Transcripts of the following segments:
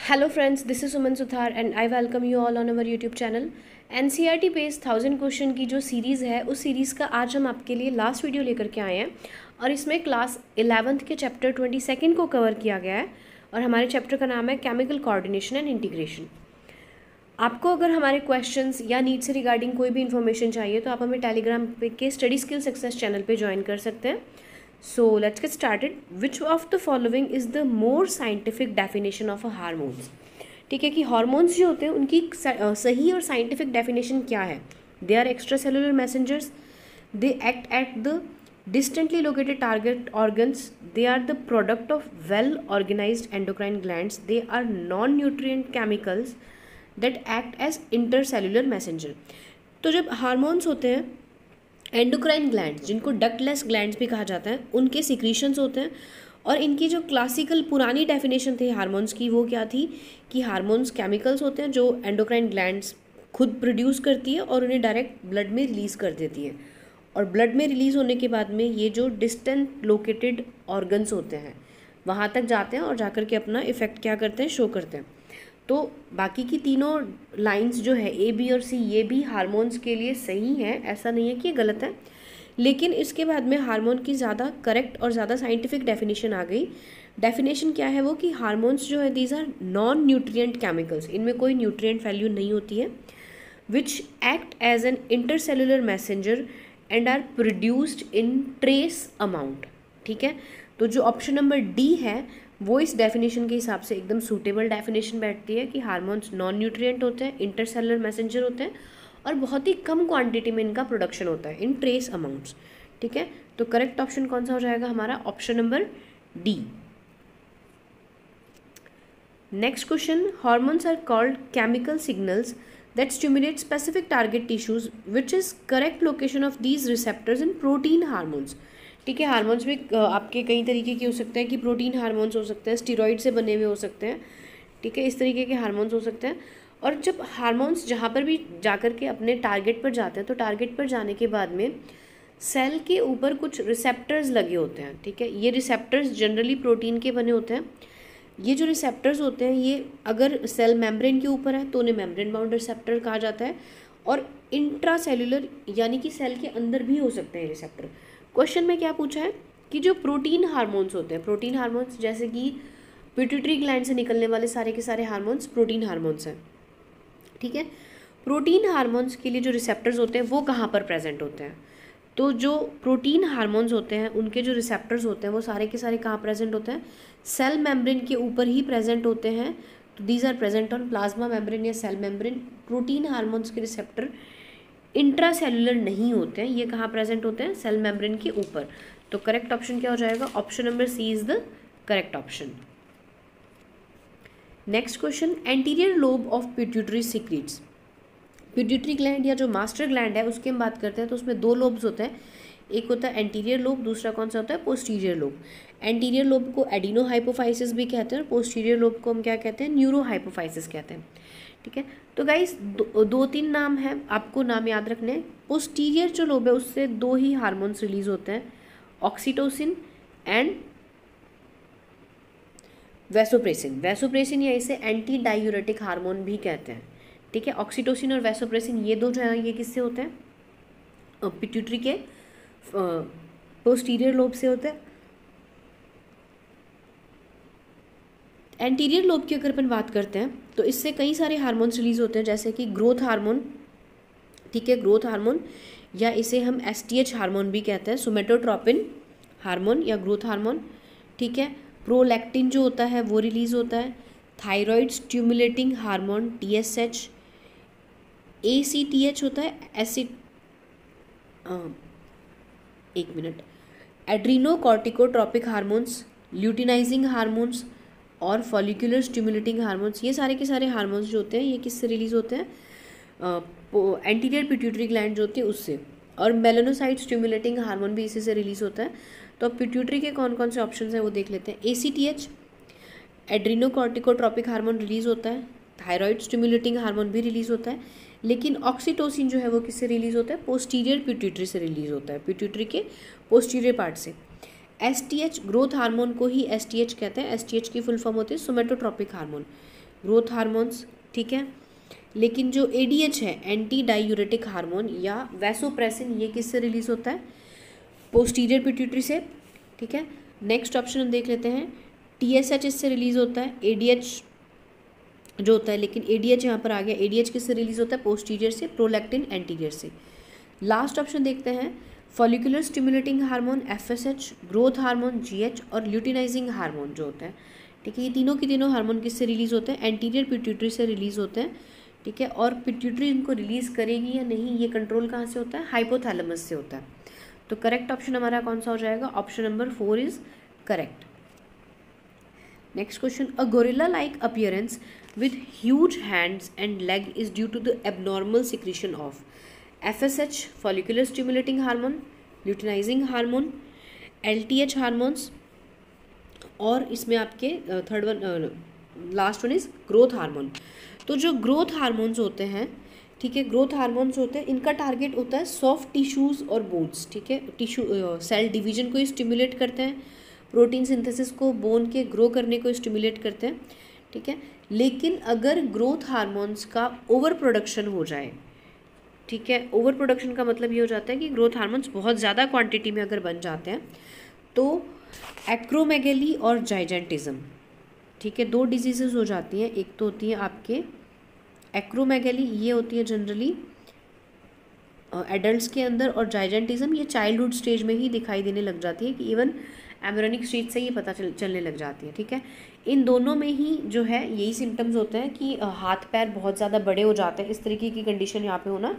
Hello friends, this is Suman Suthar and I welcome you all on our YouTube channel. NCERT based 1000 question की जो series है उस series का आज हम आपके लिए लास्ट वीडियो लेकर के आए हैं और इसमें क्लास 11th के चैप्टर 22 को कवर किया गया है और हमारे चैप्टर का नाम है केमिकल कोऑर्डिनेशन एंड इंटीग्रेशन। आपको अगर हमारे क्वेश्चंस या नीड से रिगार्डिंग कोई भी इन्फॉर्मेशन चाहिए तो आप हमें टेलीग्राम पे के स्टडी स्किल सक्सेस चैनल पे ज्वाइन कर सकते हैं। So let's get started. Which of the following is the more scientific definition of a hormones? ठीक है कि हार्मोन्स जो होते हैं उनकी सही और साइंटिफिक डेफिनेशन क्या है? They are extra cellular messengers, they act at the distantly located target organs, they are the product of well organised endocrine glands, they are non nutrient chemicals that act as intercellular messenger. तो जब hormones होते हैं endocrine glands, जिनको ductless glands भी कहा जाता है, उनके सिक्रीशंस होते हैं और इनकी जो क्लासिकल पुरानी डेफिनेशन थी हार्मोन्स की वो क्या थी कि हार्मोन्स केमिकल्स होते हैं जो एंडोक्राइन ग्लैंड्स खुद प्रोड्यूस करती है और उन्हें डायरेक्ट ब्लड में रिलीज़ कर देती है और ब्लड में रिलीज़ होने के बाद में ये जो डिस्टेंट लोकेटेड ऑर्गन्स होते हैं वहाँ तक जाते हैं और जाकर के अपना इफ़ेक्ट क्या करते हैं, शो करते हैं। तो बाकी की तीनों लाइंस जो है ए बी और सी ये भी हार्मोन्स के लिए सही है, ऐसा नहीं है कि ये गलत है, लेकिन इसके बाद में हार्मोन की ज़्यादा करेक्ट और ज़्यादा साइंटिफिक डेफिनेशन आ गई। डेफिनेशन क्या है वो कि हार्मोन्स जो है these are non nutrient chemicals, इनमें कोई न्यूट्रिएंट वैल्यू नहीं होती है, which act as an intercellular messenger and are produced in trace amount. ठीक है, तो जो ऑप्शन नंबर डी है वो इस डेफिनेशन के हिसाब से एकदम सूटेबल डेफिनेशन बैठती है कि हार्मोन्स नॉन न्यूट्रिएंट होते हैं, इंटरसेलुलर मैसेंजर होते हैं और बहुत ही कम क्वांटिटी में इनका प्रोडक्शन होता है इन ट्रेस अमाउंट्स। ठीक है, तो करेक्ट ऑप्शन कौन सा हो जाएगा हमारा? Option number D. Next question, hormones are called chemical signals that stimulate specific target tissues which is correct location of these receptors in protein hormones. ठीक है, हार्मोन्स भी आपके कई तरीके के हो सकते हैं कि प्रोटीन हार्मोन्स हो सकते हैं, स्टीरॉइड से बने हुए हो सकते हैं। ठीक है, इस तरीके के हार्मोन्स हो सकते हैं। और जब हार्मोन्स जहाँ पर भी जाकर के अपने टारगेट पर जाते हैं तो टारगेट पर जाने के बाद में सेल के ऊपर कुछ रिसेप्टर्स लगे होते हैं। ठीक है, ये रिसेप्टर्स जनरली प्रोटीन के बने होते हैं। ये जो रिसेप्टर्स होते हैं ये अगर सेल मेम्ब्रेन के ऊपर है तो उन्हें मेम्ब्रेन बाउंड रिसेप्टर कहा जाता है और इंट्रा सेलुलर यानी कि सेल के अंदर भी हो सकते हैं रिसेप्टर। क्वेश्चन में क्या पूछा है कि जो प्रोटीन हार्मोन्स होते हैं, प्रोटीन हार्मोन्स जैसे कि पिट्यूटरी ग्लैंड से निकलने वाले सारे के सारे हार्मोन्स प्रोटीन हार्मोन्स हैं। ठीक है, प्रोटीन हार्मोन्स के लिए जो रिसेप्टर्स होते हैं वो कहाँ पर प्रेजेंट होते हैं? तो जो प्रोटीन हार्मोन्स होते हैं उनके जो रिसेप्टर्स होते हैं वो सारे के सारे कहाँ प्रेजेंट होते हैं? सेल मेम्ब्रेन के ऊपर ही प्रेजेंट होते हैं। तो these are present on plasma membrane या सेल मेम्ब्रेन। प्रोटीन हार्मोन्स के रिसेप्टर इंट्रासेलुलर नहीं होते हैं, ये कहाँ प्रेजेंट होते हैं? सेल मेम्ब्रेन के ऊपर। तो करेक्ट ऑप्शन क्या हो जाएगा? Option number C is the correct option. Next question, anterior lobe of pituitary secretes. Pituitary gland या जो मास्टर ग्लैंड है उसकी हम बात करते हैं तो उसमें दो लोब्स होते हैं, एक होता है एंटीरियर लोब, दूसरा कौन सा होता है? Posterior lobe. एंटीरियर लोब को एडिनो हाइपोफाइसिस भी कहते हैं और पोस्टीरियर लोब को हम क्या कहते हैं? न्यूरो हाइपोफाइसिस कहते हैं। ठीक है, तो गाइस दो तीन नाम है, आपको नाम याद रखने हैं। पोस्टीरियर जो लोब है उससे दो ही हार्मोन्स रिलीज होते हैं, ऑक्सीटोसिन एंड वैसोप्रेसिन। वैसोप्रेसिन या इसे एंटी डायूरेटिक हार्मोन भी कहते हैं। ठीक है, ऑक्सीटोसिन और वैसोप्रेसिन ये दो जो है ये किससे होते हैं? पिट्यूटरी के पोस्टीरियर लोब से होते हैं। एंटीरियर लोब की अगर अपन बात करते हैं तो इससे कई सारे हार्मोन्स रिलीज होते हैं जैसे कि ग्रोथ हार्मोन। ठीक है, ग्रोथ हार्मोन या इसे हम एसटीएच हार्मोन भी कहते हैं, सोमेटोट्रोपिन हार्मोन या ग्रोथ हार्मोन। ठीक है, प्रोलैक्टिन जो होता है वो रिलीज होता है, thyroid stimulating hormone TSH, ACTH होता है एड्रीनोकॉर्टिकोट्रोपिक हार्मोन्स, ल्यूटिनाइजिंग हार्मोन्स और फॉलिकुलर स्टिमुलेटिंग हार्मोन्स। ये सारे के सारे हार्मोन्स जो होते हैं ये किससे रिलीज होते हैं? एंटीरियर पिट्यूटरी ग्लैंड जो होती है उससे। और मेलानोसाइट स्टिमुलेटिंग हार्मोन भी इसी से रिलीज होता है। तो अब पिट्यूटरी के कौन कौन से ऑप्शन हैं वो देख लेते हैं। एसीटीएच एड्रीनोकॉर्टिकोट्रोपिक हार्मोन रिलीज होता है, थायराइड स्टिमुलेटिंग हार्मोन भी रिलीज होता है, लेकिन ऑक्सीटोसिन जो है वो किससे रिलीज होता है? पोस्टीरियर पिट्यूटरी से रिलीज होता है, पिट्यूटरी के पोस्टीरियर पार्ट से। एसटीएच ग्रोथ हार्मोन को ही एसटीएच कहते हैं, एसटीएच की फुल फॉर्म होती है सोमेटोट्रोपिक हार्मोन। ग्रोथ हार्मोन्स, ठीक है। लेकिन जो ADH है, एंटी डायूरेटिक हार्मोन या वैसोप्रेसिन, ये किससे रिलीज होता है? पोस्टीरियर पिट्यूटरी से, ठीक है। नेक्स्ट ऑप्शन हम देख लेते हैं, TSH इससे रिलीज होता है, ADH जो होता है, लेकिन ADH यहाँ पर आ गया, ADH किससे रिलीज होता है? पोस्टीरियर से, प्रोलैक्टिन एंटीरियर से। लास्ट ऑप्शन देखते हैं, follicular stimulating hormone FSH, growth hormone GH और ल्यूटिनाइजिंग हार्मोन जो होता है, ठीक है। ये तीनों के तीनों हार्मोन किससे रिलीज होते हैं? एंटीरियर पिट्यूटरी से रिलीज होते हैं, ठीक है। और पिट्यूटरी इनको रिलीज करेगी या नहीं, ये कंट्रोल कहाँ से होता है? हाइपोथैलेमस से होता है। तो करेक्ट ऑप्शन हमारा कौन सा हो जाएगा? Option number 4 is correct. Next question, a gorilla like appearance with huge hands and leg is due to the abnormal secretion of FSH, follicular stimulating hormone, luteinizing hormone, LTH hormones, और इसमें आपके third one, last one is growth hormone. तो जो growth hormones होते हैं, ठीक है, growth hormones होते हैं, इनका टारगेट होता है सॉफ्ट टिश्यूज़ और बोन्स, ठीक है। टिश्यू सेल डिवीजन को स्टिमुलेट करते हैं, प्रोटीन सिंथेसिस को, बोन के ग्रो करने को स्टिमुलेट करते हैं, ठीक है। लेकिन अगर ग्रोथ हार्मोन्स का ओवर प्रोडक्शन हो जाए, ठीक है, ओवर प्रोडक्शन का मतलब ये हो जाता है कि ग्रोथ हार्मोन्स बहुत ज़्यादा क्वांटिटी में अगर बन जाते हैं तो एक्रोमेगेली और जाइजेंटिज्म, ठीक है, दो डिजीज़ेस हो जाती हैं। एक तो होती है आपके एक्रोमेगेली, ये होती है जनरली एडल्ट्स के अंदर, और जाइजेंटिज्म ये चाइल्डहुड स्टेज में ही दिखाई देने लग जाती है कि इवन एम्ब्रियोनिक स्टेज से ये पता चलने लग जाती है, ठीक है। इन दोनों में ही जो है यही सिम्टम्स होते हैं कि हाथ पैर बहुत ज़्यादा बड़े हो जाते हैं, इस तरीके की कंडीशन यहाँ पे होना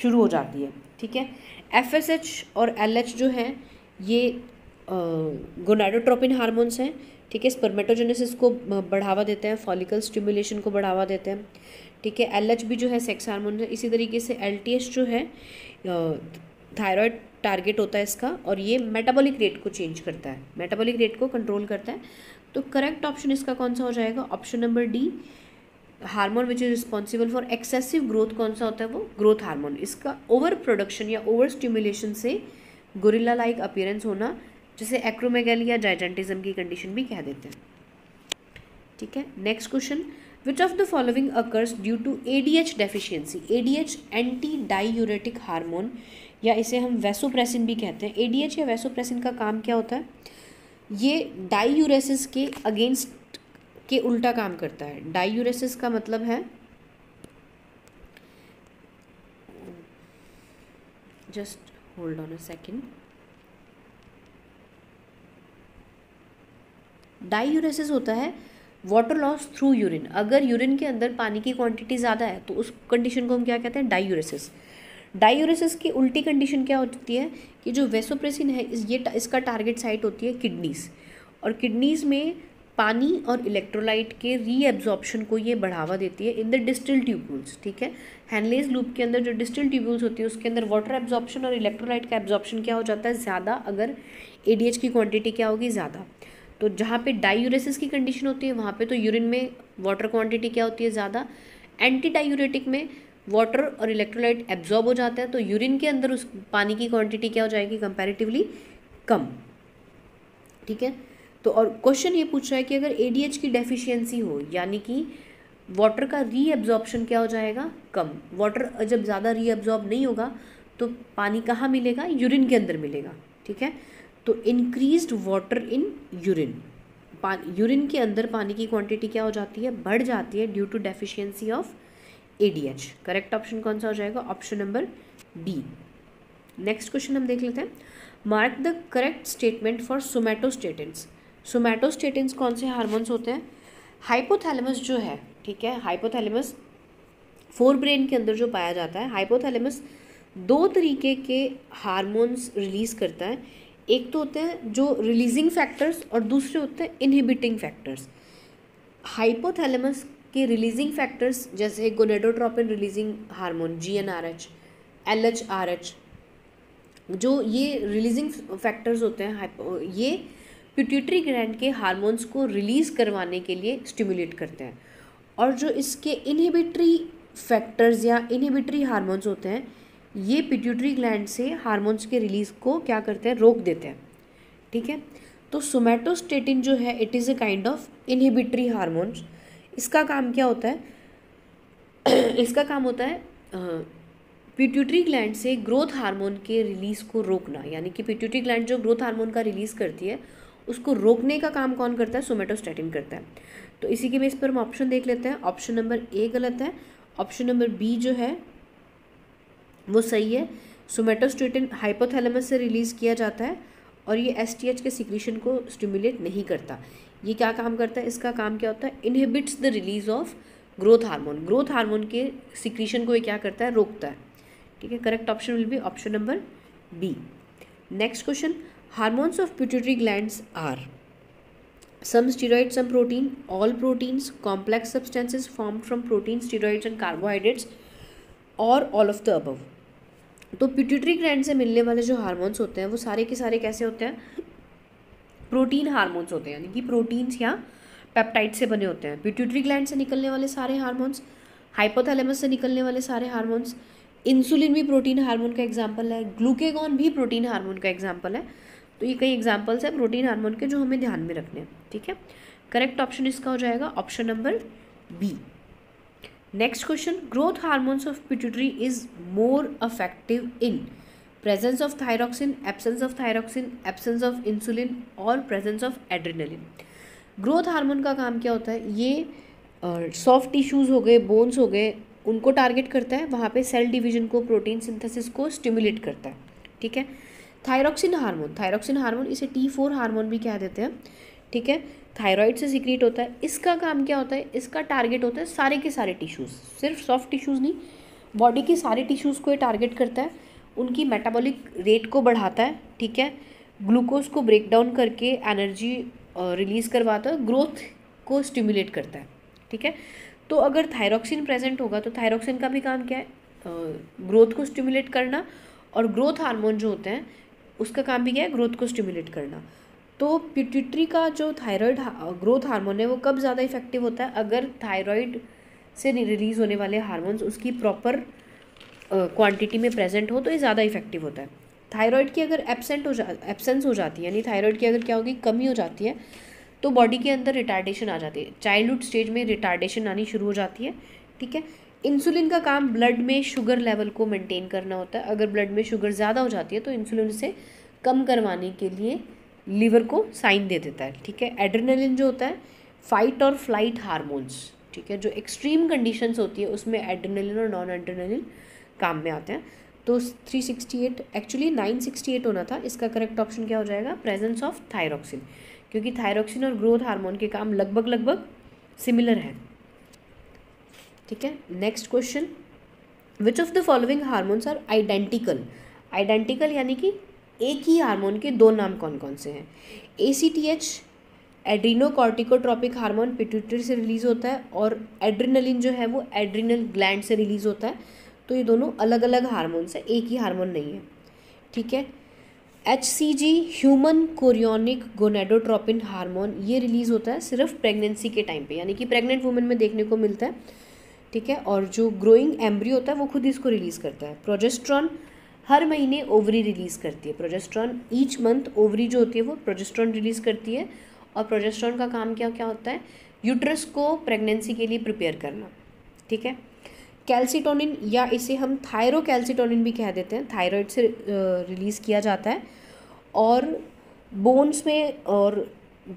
शुरू हो जाती है, ठीक है। FSH और LH जो है ये गोनाडोट्रोपिन हार्मोन्स हैं, ठीक है, स्पर्मेटोजेनेसिस को बढ़ावा देते हैं, फॉलिकल स्टिमुलेशन को बढ़ावा देते हैं, ठीक है। LH भी जो है सेक्स हार्मोन है। इसी तरीके से LTH जो है थायराइड टारगेट होता है इसका, और ये मेटाबॉलिक रेट को चेंज करता है, मेटाबॉलिक रेट को कंट्रोल करता है। तो करेक्ट ऑप्शन इसका कौन सा हो जाएगा? Option number D, hormone which is responsible for excessive growth कौन सा होता है? वो ग्रोथ हार्मोन। इसका ओवर प्रोडक्शन या ओवर स्टिमुलेशन से गोरिल्ला लाइक अपीयरेंस होना, जिसे एक्रोमेगेली या जाइजेंटिज्म की कंडीशन भी कह देते हैं, ठीक है। Next question, which of the following occurs due to ADH deficiency? ADH anti diuretic hormone, या इसे हम वैसोप्रेसिन भी कहते हैं। ADH या वैसोप्रेसिन का काम क्या होता है? ये डायूरेसिस के अगेंस्ट के उल्टा काम करता है। डायूरेसिस का मतलब है, just hold on a second, diuresis होता है वाटर लॉस थ्रू यूरिन। अगर यूरिन के अंदर पानी की क्वांटिटी ज़्यादा है तो उस कंडीशन को हम क्या कहते हैं? डायूरेसिस। डायूरेसिस की उल्टी कंडीशन क्या होती है कि जो वैसोप्रेसिन है इसका टारगेट साइट होती है किडनीज़, और किडनीज़ में पानी और इलेक्ट्रोलाइट के रीएब्जॉर्प्शन को ये बढ़ावा देती है इन द डिस्टल ट्यूब्यूल्स, ठीक है। हैनलेज लूप के अंदर जो डिस्टल ट्यूब्यूल्स होती है उसके अंदर वाटर एब्जॉर्प्शन और इलेक्ट्रोलाइट का एब्जॉर्प्शन क्या हो जाता है? ज़्यादा, अगर ADH की क्वांटिटी क्या होगी? ज़्यादा। तो जहाँ पे डायूरेसिस की कंडीशन होती है वहाँ पे तो यूरिन में वाटर क्वांटिटी क्या होती है? ज़्यादा। एंटी डायूरेटिक में वाटर और इलेक्ट्रोलाइट एब्जॉर्ब हो जाता है, तो यूरिन के अंदर उस पानी की क्वांटिटी क्या हो जाएगी? कंपैरेटिवली कम, ठीक है। तो और क्वेश्चन ये पूछ रहा है कि अगर ADH की डेफिशिएंसी हो, यानी कि वाटर का रीएब्जॉर्प्शन क्या हो जाएगा? कम। वाटर जब ज़्यादा रीएब्जॉर्ब नहीं होगा तो पानी कहाँ मिलेगा? यूरिन के अंदर मिलेगा, ठीक है। तो increased water in urine, urine के अंदर पानी की क्वांटिटी क्या हो जाती है? बढ़ जाती है due to deficiency of ADH। Correct option कौन सा हो जाएगा? Option number D. Next question हम देख लेते हैं, mark the correct statement for somatostatins. Somatostatins कौन से हार्मोन्स होते हैं? हाइपोथैलेमस जो है, ठीक है, हाइपोथैलेमस फोर ब्रेन के अंदर जो पाया जाता है। हाइपोथैलेमस दो तरीके के हार्मोन्स रिलीज करता है, एक तो होते हैं जो रिलीजिंग फैक्टर्स और दूसरे होते हैं इनहिबिटिंग फैक्टर्स। हाइपोथैलेमस के रिलीजिंग फैक्टर्स जैसे gonadotropin releasing hormone GnRH, LHRH, जो ये रिलीजिंग फैक्टर्स होते हैं, ये पिट्यूटरी ग्लैंड के हार्मोन्स को रिलीज करवाने के लिए स्टिमुलेट करते हैं, और जो इसके इनहिबिटरी फैक्टर्स या इनहिबिटरी हार्मोन्स होते हैं ये पिट्यूटरी ग्लैंड से हार्मोन्स के रिलीज को क्या करते हैं? रोक देते हैं, ठीक है। तो सोमैटोस्टेटिन जो है it is a kind of inhibitory hormones. इसका काम क्या होता है इसका काम होता है पिट्यूटरी ग्लैंड से ग्रोथ हार्मोन के रिलीज को रोकना, यानी कि पिट्यूटरी ग्लैंड जो ग्रोथ हार्मोन का रिलीज करती है उसको रोकने का काम कौन करता है? सोमेटोस्टेटिन करता है। तो इसी के बेस पर हम ऑप्शन देख लेते हैं। ऑप्शन नंबर ए गलत है, ऑप्शन नंबर बी जो है वो सही है। सोमेटोस्टेटिन हाइपोथैलेमस से रिलीज किया जाता है और ये एसटीएच के सिक्रीशन को स्टिमुलेट नहीं करता। ये क्या काम करता है? इसका काम क्या होता है? Inhibits the release of growth hormone. Growth hormone के सिक्रीशन को ये क्या करता है? रोकता है। ठीक है, correct option will be option number B. Next question, hormones of pituitary glands are some steroids, some protein, all proteins, complex substances formed from protein, steroids and carbohydrates, or all of the above। तो pituitary gland से मिलने वाले जो hormones होते हैं वो सारे के सारे कैसे होते हैं? प्रोटीन हार्मोन्स होते हैं, यानी कि प्रोटीन्स या पेप्टाइड से बने होते हैं। पिट्यूटरी ग्लैंड से निकलने वाले सारे हार्मोन्स, हाइपोथैलेमस से निकलने वाले सारे हार्मोन्स, इंसुलिन भी प्रोटीन हार्मोन का एग्जाम्पल है, ग्लूकेगॉन भी प्रोटीन हार्मोन का एग्जाम्पल है। तो ये कई एग्जाम्पल्स है प्रोटीन हार्मोन के जो हमें ध्यान में रखने हैं। ठीक है, करेक्ट ऑप्शन इसका हो जाएगा option number B. Next question, growth hormones of pituitary is more effective in presence of thyroxine, absence of thyroxine, absence of insulin और presence of adrenaline. Growth hormone का काम क्या होता है? ये सॉफ्ट टिश्यूज़ हो गए, बोन्स हो गए, उनको टारगेट करता है, वहाँ पे सेल डिवीजन को, प्रोटीन सिंथेसिस को स्टिमुलेट करता है। ठीक है, थायरॉक्सिन हार्मोन इसे T4 हार्मोन भी कह देते हैं। ठीक है, थायराइड से सीक्रेट होता है। इसका काम क्या होता है? इसका टारगेट होता है सारे के सारे टिश्यूज़, सिर्फ सॉफ्ट टिश्यूज़ नहीं, बॉडी के सारे टिश्यूज़ को ये टारगेट करता है, उनकी मेटाबॉलिक रेट को बढ़ाता है। ठीक है, ग्लूकोज को ब्रेक डाउन करके एनर्जी रिलीज़ करवाता है, ग्रोथ को स्टिमुलेट करता है। ठीक है, तो अगर थायरॉक्सिन प्रेजेंट होगा तो थायरॉक्सिन का भी काम क्या है? ग्रोथ को स्टिमुलेट करना, और ग्रोथ हार्मोन जो होते हैं उसका काम भी क्या है? ग्रोथ को स्टिमुलेट करना। तो पिट्यूटरी का जो थायराइड ग्रोथ हार्मोन है वो कब ज़्यादा इफेक्टिव होता है? अगर थायराइड से रिलीज़ होने वाले हार्मोन्स उसकी प्रॉपर क्वांटिटी में प्रेजेंट हो तो ये ज़्यादा इफेक्टिव होता है। थायराइड की अगर एब्सेंस हो जाती है, यानी थायराइड की अगर क्या होगी? कमी हो जाती है, तो बॉडी के अंदर रिटार्डेशन आ जाती है, चाइल्डहुड स्टेज में रिटार्डेशन आनी शुरू हो जाती है। ठीक है, इंसुलिन का काम ब्लड में शुगर लेवल को मेंटेन करना होता है। अगर ब्लड में शुगर ज़्यादा हो जाती है तो इंसुलिन से कम करवाने के लिए लीवर को साइन दे देता है। ठीक है, एड्रेनलिन जो होता है फाइट और फ्लाइट हार्मोन्स। ठीक है, जो एक्सट्रीम कंडीशंस होती है उसमें एड्रेनलिन और नॉन एड्रेनलिन काम में आते हैं। तो 368 एक्चुअली 968 होना था। इसका करेक्ट ऑप्शन क्या हो जाएगा? प्रेजेंस ऑफ थायरॉक्सिन, क्योंकि थायरॉक्सिन और ग्रोथ हार्मोन के काम लगभग सिमिलर हैं। ठीक है, next question, which of the following hormones are identical यानी कि एक ही हार्मोन के दो नाम कौन कौन से हैं? ACTH एड्रीनोकॉर्टिकोट्रोपिक हार्मोन पिट्यूटरी से रिलीज होता है, और एड्रेनलिन जो है वो एड्रिनल ग्लैंड से रिलीज होता है। तो ये दोनों अलग अलग हार्मोन्स हैं, एक ही हार्मोन नहीं है। ठीक है, HCG human chorionic gonadotropin hormone ये रिलीज होता है सिर्फ प्रेगनेंसी के टाइम पे, यानी कि प्रेग्नेंट वुमेन में देखने को मिलता है। ठीक है, और जो ग्रोइंग एम्ब्रियो होता है वो खुद इसको रिलीज़ करता है। प्रोजेस्ट्रॉन हर महीने ओवरी रिलीज़ करती है। प्रोजेस्ट्रॉन ईच मंथ ओवरी जो होती है वो प्रोजेस्ट्रॉन रिलीज़ करती है, और प्रोजेस्ट्रॉन का काम क्या क्या होता है? यूट्रस को प्रेगनेंसी के लिए प्रिपेयर करना। ठीक है, कैल्सिटोनिन या इसे हम थायरोकैल्सिटोनिन भी कह देते हैं, थायराइड से रिलीज़ किया जाता है, और बोन्स में और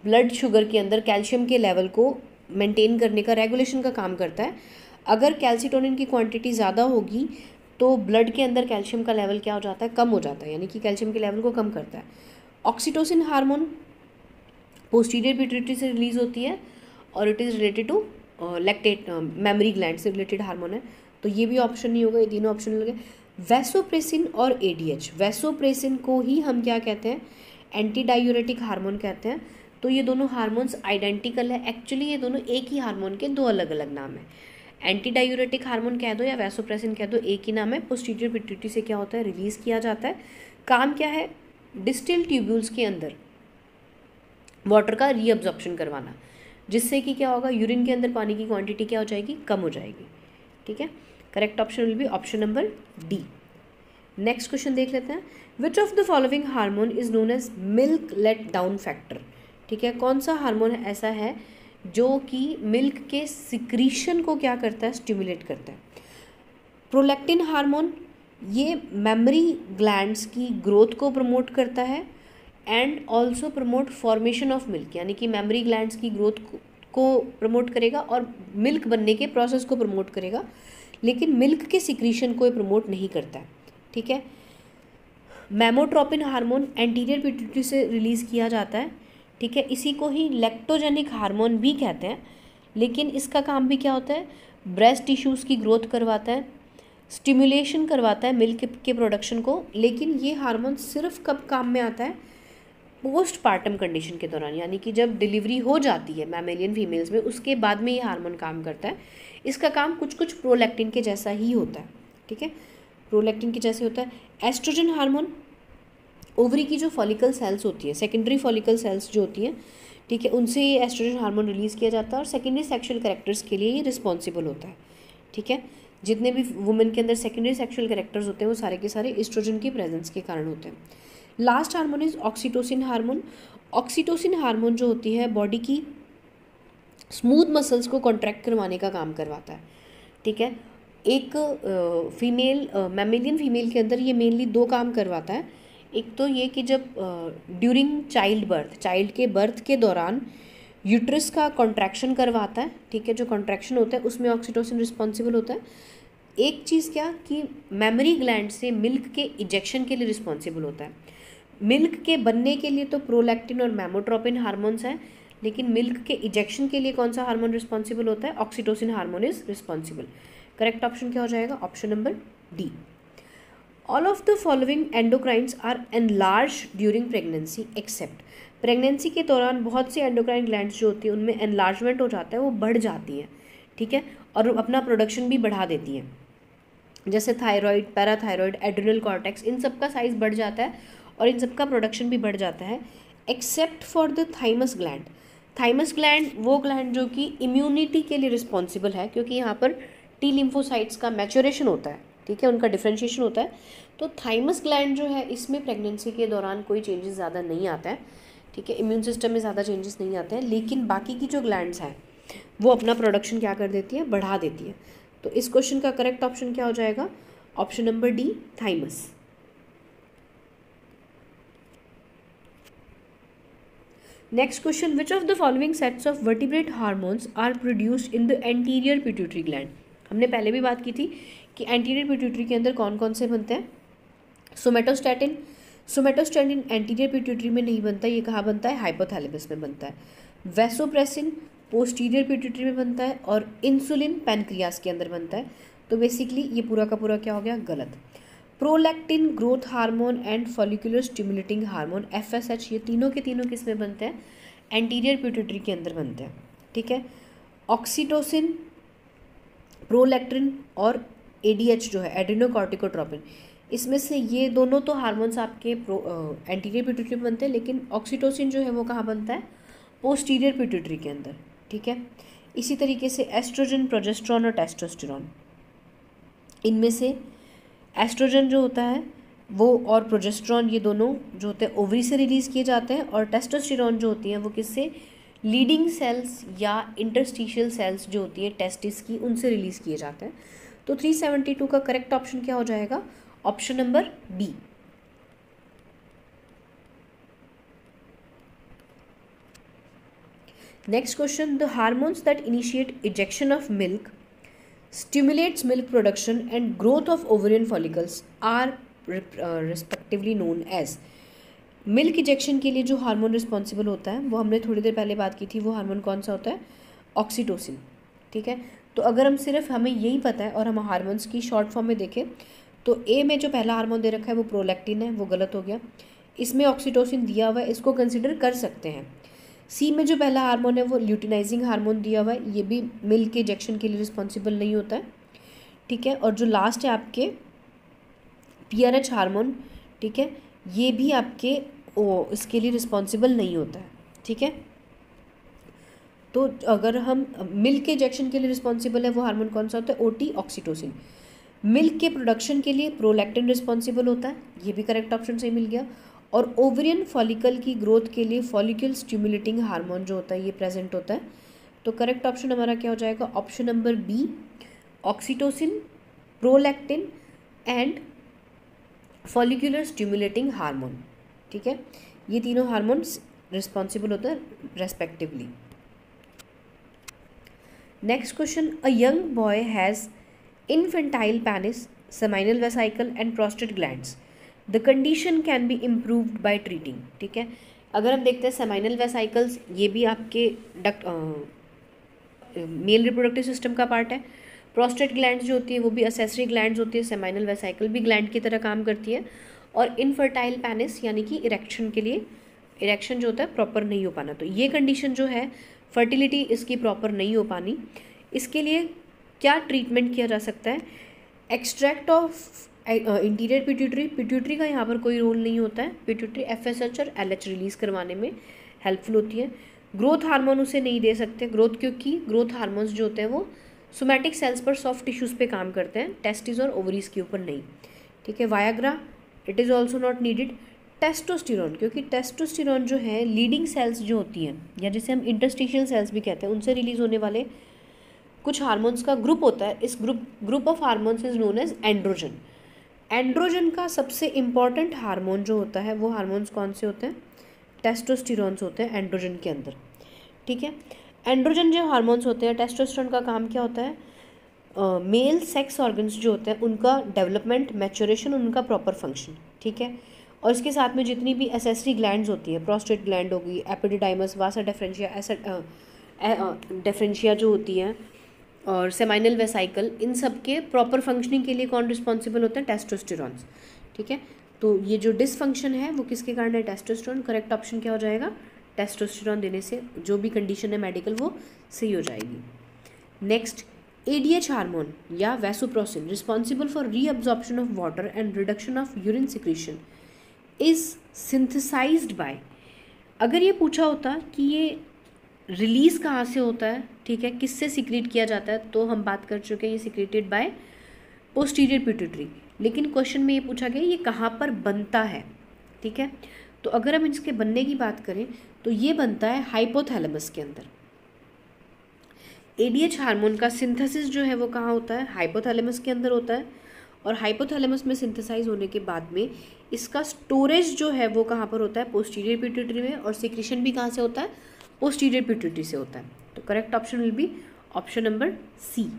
ब्लड शुगर के अंदर कैल्शियम के लेवल को मेंटेन करने का, रेगुलेशन का काम करता है। अगर कैल्सिटोनिन की क्वांटिटी ज़्यादा होगी तो ब्लड के अंदर कैल्शियम का लेवल क्या हो जाता है? कम हो जाता है, यानी कि कैल्शियम के लेवल को कम करता है। ऑक्सीटोसिन हार्मोन पोस्टीरियर पिट्यूटरी से रिलीज़ होती है, और it is related to lactate mammary gland से रिलेटेड हार्मोन है। तो ये भी ऑप्शन नहीं होगा, ये तीनों ऑप्शन लगे। वैसोप्रेसिन और ADH, वैसोप्रेसिन को ही हम क्या कहते हैं? एंटी डायूरेटिक हार्मोन कहते हैं। तो ये दोनों हार्मोन्स आइडेंटिकल है, एक्चुअली ये दोनों एक ही हार्मोन के दो अलग अलग नाम है। एंटी डायूरेटिक हार्मोन कह दो या वैसोप्रेसिन कह दो, एक ही नाम है। पोस्टीरियर पिट्यूटरी से क्या होता है? रिलीज़ किया जाता है। काम क्या है? डिस्टल ट्यूब्यूल्स के अंदर वाटर का रीअब्जॉर्प्शन करवाना, जिससे कि क्या होगा? यूरिन के अंदर पानी की क्वांटिटी क्या हो जाएगी? कम हो जाएगी। ठीक है, correct option will be option number D. Next question देख लेते हैं, which of the following hormone is known as milk let down factor? ठीक है, कौन सा हार्मोन ऐसा है जो कि मिल्क के सिक्रीशन को क्या करता है, स्टिमुलेट करता है। प्रोलैक्टिन हार्मोन ये मेमोरी ग्लैंड्स की ग्रोथ को प्रमोट करता है and also promote formation of milk, यानी कि मेमोरी ग्लैंड्स की ग्रोथ को प्रमोट करेगा और मिल्क बनने के प्रोसेस को प्रमोट करेगा, लेकिन मिल्क के सिक्रीशन को ये प्रमोट नहीं करता है। ठीक है। मेमोट्रोपिन हार्मोन एंटीरियर पिट्यूटरी से रिलीज़ किया जाता है। ठीक है। इसी को ही लैक्टोजेनिक हार्मोन भी कहते हैं, लेकिन इसका काम भी क्या होता है, ब्रेस्ट टिश्यूज़ की ग्रोथ करवाता है, स्टिमुलेशन करवाता है मिल्क के प्रोडक्शन को। लेकिन ये हार्मोन सिर्फ कब काम में आता है, पोस्टपार्टम कंडीशन के दौरान, यानी कि जब डिलीवरी हो जाती है मैमेलियन फीमेल्स में, उसके बाद में ये हार्मोन काम करता है। इसका काम कुछ कुछ प्रोलैक्टिन के जैसा ही होता है। ठीक है, प्रोलैक्टिन के जैसे होता है। एस्ट्रोजन हार्मोन ओवरी की जो फॉलिकल सेल्स होती है, सेकेंडरी फॉलिकल सेल्स जो होती हैं, ठीक है, उनसे ये एस्ट्रोजन हार्मोन रिलीज़ किया जाता है और सेकेंडरी सेक्शुअल कैरेक्टर्स के लिए ये रिस्पॉन्सिबल होता है। ठीक है, जितने भी वुमेन के अंदर सेकेंडरी सेक्शुअल कैरेक्टर्स होते हैं वो सारे के सारे एस्ट्रोजन की प्रेजेंस के कारण होते हैं। Last hormone is oxytocin hormone. Oxytocin hormone जो होती है बॉडी की स्मूथ मसल्स को कॉन्ट्रैक्ट करवाने का काम करवाता है। ठीक है, एक फीमेल मैमेलियन फीमेल के अंदर ये मेनली दो काम करवाता है। एक तो ये कि जब ड्यूरिंग चाइल्ड बर्थ, चाइल्ड के बर्थ के दौरान यूट्रस का कॉन्ट्रैक्शन करवाता है। ठीक है, जो कॉन्ट्रैक्शन होता है उसमें ऑक्सीटोसिन रिस्पॉन्सिबल होता है। एक चीज़ क्या कि मेमोरी ग्लैंड से मिल्क के इजेक्शन के लिए रिस्पॉन्सिबल होता है। मिल्क के बनने के लिए तो प्रोलैक्टिन और मेमोट्रोपिन हार्मोन्स हैं, लेकिन मिल्क के इजेक्शन के लिए कौन सा हार्मोन रिस्पॉन्सिबल होता है, oxytocin hormone is responsible. Correct option क्या हो जाएगा, option number D. All of the following endocrines are enlarge during pregnancy except. Pregnancy के दौरान बहुत सी एंडोक्राइन ग्लैंड्स जो होती है उनमें एनलार्जमेंट हो जाता है, वो बढ़ जाती हैं। ठीक है, और अपना प्रोडक्शन भी बढ़ा देती हैं, जैसे थायराइड, पैराथायराइड, एड्रिनल कॉर्टेक्स, इन सब का साइज़ बढ़ जाता है और इन सब का प्रोडक्शन भी बढ़ जाता है, except for the thymus gland. Thymus gland वो ग्लैंड जो कि इम्यूनिटी के लिए रिस्पॉन्सिबल है, क्योंकि यहाँ पर टी लिम्फोसाइट्स का मैच्योरेशन होता है। ठीक है, उनका डिफ्रेंशिएशन होता है। तो थाइमस ग्लैंड जो है इसमें प्रेगनेंसी के दौरान कोई चेंजेस ज़्यादा नहीं आता है। ठीक है, इम्यून सिस्टम में ज़्यादा चेंजेस नहीं आते हैं, लेकिन बाकी की जो ग्लैंड्स हैं वो अपना प्रोडक्शन क्या कर देती है, बढ़ा देती है। तो इस क्वेश्चन का करेक्ट ऑप्शन क्या हो जाएगा, option number D, thymus. Next question, which of the following sets of vertebrate hormones are produced in the anterior pituitary gland. हमने पहले भी बात की थी कि एंटीरियर पिट्यूटरी के अंदर कौन कौन से बनते हैं। सोमेटोस्टैटिन, सोमेटोस्टैटिन एंटीरियर पिट्यूटरी में नहीं बनता, ये कहाँ बनता है, हाइपोथैलेमस में बनता है। वैसोप्रेसिन पोस्टीरियर पिट्यूटरी में बनता है और इंसुलिन पैनक्रियास के अंदर बनता है। तो बेसिकली ये पूरा का पूरा क्या हो गया, गलत। Prolactin, growth hormone and follicular stimulating hormone FSH, ये तीनों के तीनों किस में बनते हैं, एंटीरियर पिट्यूटरी के अंदर बनते हैं। ठीक है, ऑक्सीटोसिन, प्रोलैक्टिन और ADH जो है एड्रिनोकॉर्टिकोट्रोपिन, इसमें से ये दोनों तो हार्मोन्स आपके एंटीरियर पिट्यूटरी में बनते हैं, लेकिन ऑक्सीटोसिन जो है वो कहाँ बनता है, पोस्टीरियर पिट्यूटरी के अंदर। ठीक है, इसी तरीके से एस्ट्रोजन, प्रोजेस्टेरॉन और टेस्टोस्टेरॉन, इनमें से एस्ट्रोजन जो होता है वो और प्रोजेस्टेरॉन, ये दोनों जो होते हैं ओवरी से रिलीज़ किए जाते हैं, और टेस्टोस्टेरॉन जो होती हैं वो किससे, लीडिंग सेल्स या इंटरस्टिशियल सेल्स जो होती हैं टेस्टिस की, उनसे रिलीज़ किए जाते हैं। तो 372 का करेक्ट ऑप्शन क्या हो जाएगा, option number B. Next question, the hormones that initiate ejection of milk, stimulates milk production and growth of ovarian follicles are respectively known as। Milk ejection के लिए जो हार्मोन रिस्पॉन्सिबल होता है वो हमने थोड़ी देर पहले बात की थी, वो हार्मोन कौन सा होता है, ऑक्सीटोसिन। ठीक है, तो अगर हम सिर्फ हमें यही पता है और हम हार्मोन्स की शॉर्ट फॉर्म में देखें तो ए में जो पहला हार्मोन दे रखा है वो प्रोलैक्टिन है, वो गलत हो गया। इसमें ऑक्सीटोसिन दिया हुआ है, इसको कंसिडर कर सकते हैं। सी में जो पहला हार्मोन है वो ल्यूटिनाइजिंग हार्मोन दिया हुआ है, ये भी मिल्क के इंजेक्शन के लिए रिस्पॉन्सिबल नहीं होता है। ठीक है, और जो लास्ट है आपके PRH हार्मोन, ठीक है, ये भी आपके इसके लिए रिस्पॉन्सिबल नहीं होता है। ठीक है, तो अगर हम मिल्क के इंजेक्शन के लिए रिस्पॉन्सिबल है वो हार्मोन कौन सा होता है, OT, ऑक्सीटोसिन। मिल्क के प्रोडक्शन के लिए प्रोलैक्टिन रिस्पॉन्सिबल होता है, ये भी करेक्ट ऑप्शन सही मिल गया। और ओवरियन फॉलिकल की ग्रोथ के लिए फॉलिकल स्टिमुलेटिंग हार्मोन जो होता है ये प्रेजेंट होता है, तो करेक्ट ऑप्शन हमारा क्या हो जाएगा, option number B, oxytocin, prolactin and follicular stimulating hormone. ठीक है, ये तीनों हार्मोन्स रिस्पॉन्सिबल होते हैं respectively. Next question, a young boy has infantile penis, seminal vesicle and prostate glands, the condition can be improved by treating. ठीक है, अगर हम देखते हैं सेमाइनल वेसिकल्स, ये भी आपके मेल रिप्रोडक्टिव सिस्टम का पार्ट है। प्रोस्टेट ग्लैंड्स जो होती है वो भी असेसरी ग्लैंड्स होती है, सेमाइनल वेसिकल भी ग्लैंड की तरह काम करती है। और इनफर्टाइल पेनिस यानी कि इरेक्शन के लिए, इरेक्शन जो होता है प्रॉपर नहीं हो पाना, तो ये कंडीशन जो है फर्टिलिटी इसकी प्रॉपर नहीं हो पानी, इसके लिए क्या ट्रीटमेंट किया जा सकता है, extract of interior pituitary, pituitary का यहाँ पर कोई रोल नहीं होता है, पिट्यूटरी FSH और LH रिलीज़ करवाने में हेल्पफुल होती है। ग्रोथ हार्मोन उसे नहीं दे सकते, ग्रोथ क्योंकि ग्रोथ हार्मोन्स जो होते हैं वो सोमैटिक सेल्स पर, सॉफ्ट टिश्यूज़ पे काम करते हैं, टेस्टिस और ओवरीज के ऊपर नहीं। ठीक है, Viagra it is also not needed. Testosterone, क्योंकि टेस्टोस्टेरोन जो है लीडिंग सेल्स जो होती हैं या जिसे हम इंटरस्टिशियल सेल्स भी कहते हैं, उनसे रिलीज़ होने वाले कुछ हार्मोन्स का ग्रुप होता है। इस group of hormones is known as androgen. Androgen का सबसे इम्पॉर्टेंट हार्मोन जो होता है वो हार्मोन्स कौन से होते हैं, टेस्टोस्टेरोन्स होते हैं एंड्रोजन के अंदर। ठीक है, एंड्रोजन जो हार्मोन्स होते हैं, टेस्टोस्टेरोन का काम क्या होता है, मेल सेक्स ऑर्गन्स जो होते हैं उनका डेवलपमेंट, मैच्योरेशन, उनका प्रॉपर फंक्शन। ठीक है, और इसके साथ में जितनी भी एसेसरी ग्लैंड्स होती है, प्रोस्टेट ग्लैंड होगी, एपिडिडाइमस, वासा डेफरेंशिया, डेफरेंशिया जो होती है, और सेमाइनल वेसिकल, इन सब के प्रॉपर फंक्शनिंग के लिए कौन रिस्पॉन्सिबल होते हैं, टेस्टोस्टेरोन्स। ठीक है, तो ये जो डिसफंक्शन है वो किसके कारण है, टेस्टोस्टेरोन। करेक्ट ऑप्शन क्या हो जाएगा, टेस्टोस्टेरोन देने से जो भी कंडीशन है मेडिकल वो सही हो जाएगी। नेक्स्ट, ADH हार्मोन या vasopressin responsible for reabsorption of water and reduction of urine secretion is synthesised by. अगर ये पूछा होता कि ये रिलीज़ कहाँ से होता है, ठीक है, किससे सिक्रीट किया जाता है, तो हम बात कर चुके हैं ये सिक्रेटेड बाय पोस्टीरियर पिट्यूटरी। लेकिन क्वेश्चन में ये पूछा गया ये कहाँ पर बनता है। ठीक है, तो अगर हम इसके बनने की बात करें तो ये बनता है हाइपोथैलेमस के अंदर। ADH हार्मोन का सिंथेसिस जो है वो कहाँ होता है, हाइपोथैलेमस के अंदर होता है। और हाइपोथैलेमस में सिंथेसाइज होने के बाद में इसका स्टोरेज जो है वो कहाँ पर होता है, पोस्टीरियर पिट्यूटरी में। और सिक्रीशन भी कहाँ से होता है, पोस्टीरियर पिट्यूटरी से होता है। तो correct option will be option number C.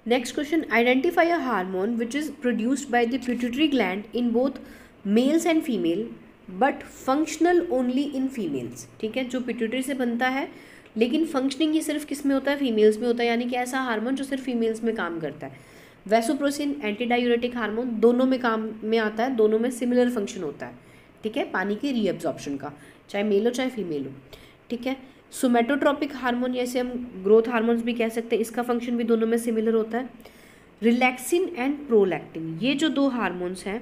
Next question, identify a hormone which is produced by the pituitary gland in both males and female but functional only in females. ठीक है, जो pituitary से बनता है लेकिन फंक्शनिंग ही सिर्फ किस में होता है, फीमेल्स में होता है, यानी कि ऐसा हार्मोन जो सिर्फ फीमेल्स में काम करता है। वैसोप्रोसिन एंटी डायूरेटिक हार्मोन दोनों में काम में आता है, दोनों में सिमिलर फंक्शन होता है। ठीक है, पानी के रीअब्जॉर्प्शन का, चाहे मेल हो चाहे फीमेल हो। ठीक है, सोमेटोट्रोपिक हार्मोन जैसे हम ग्रोथ हार्मोन्स भी कह सकते हैं, इसका फंक्शन भी दोनों में सिमिलर होता है। रिलैक्सिन एंड प्रोलैक्टिन, ये जो दो हार्मोन्स हैं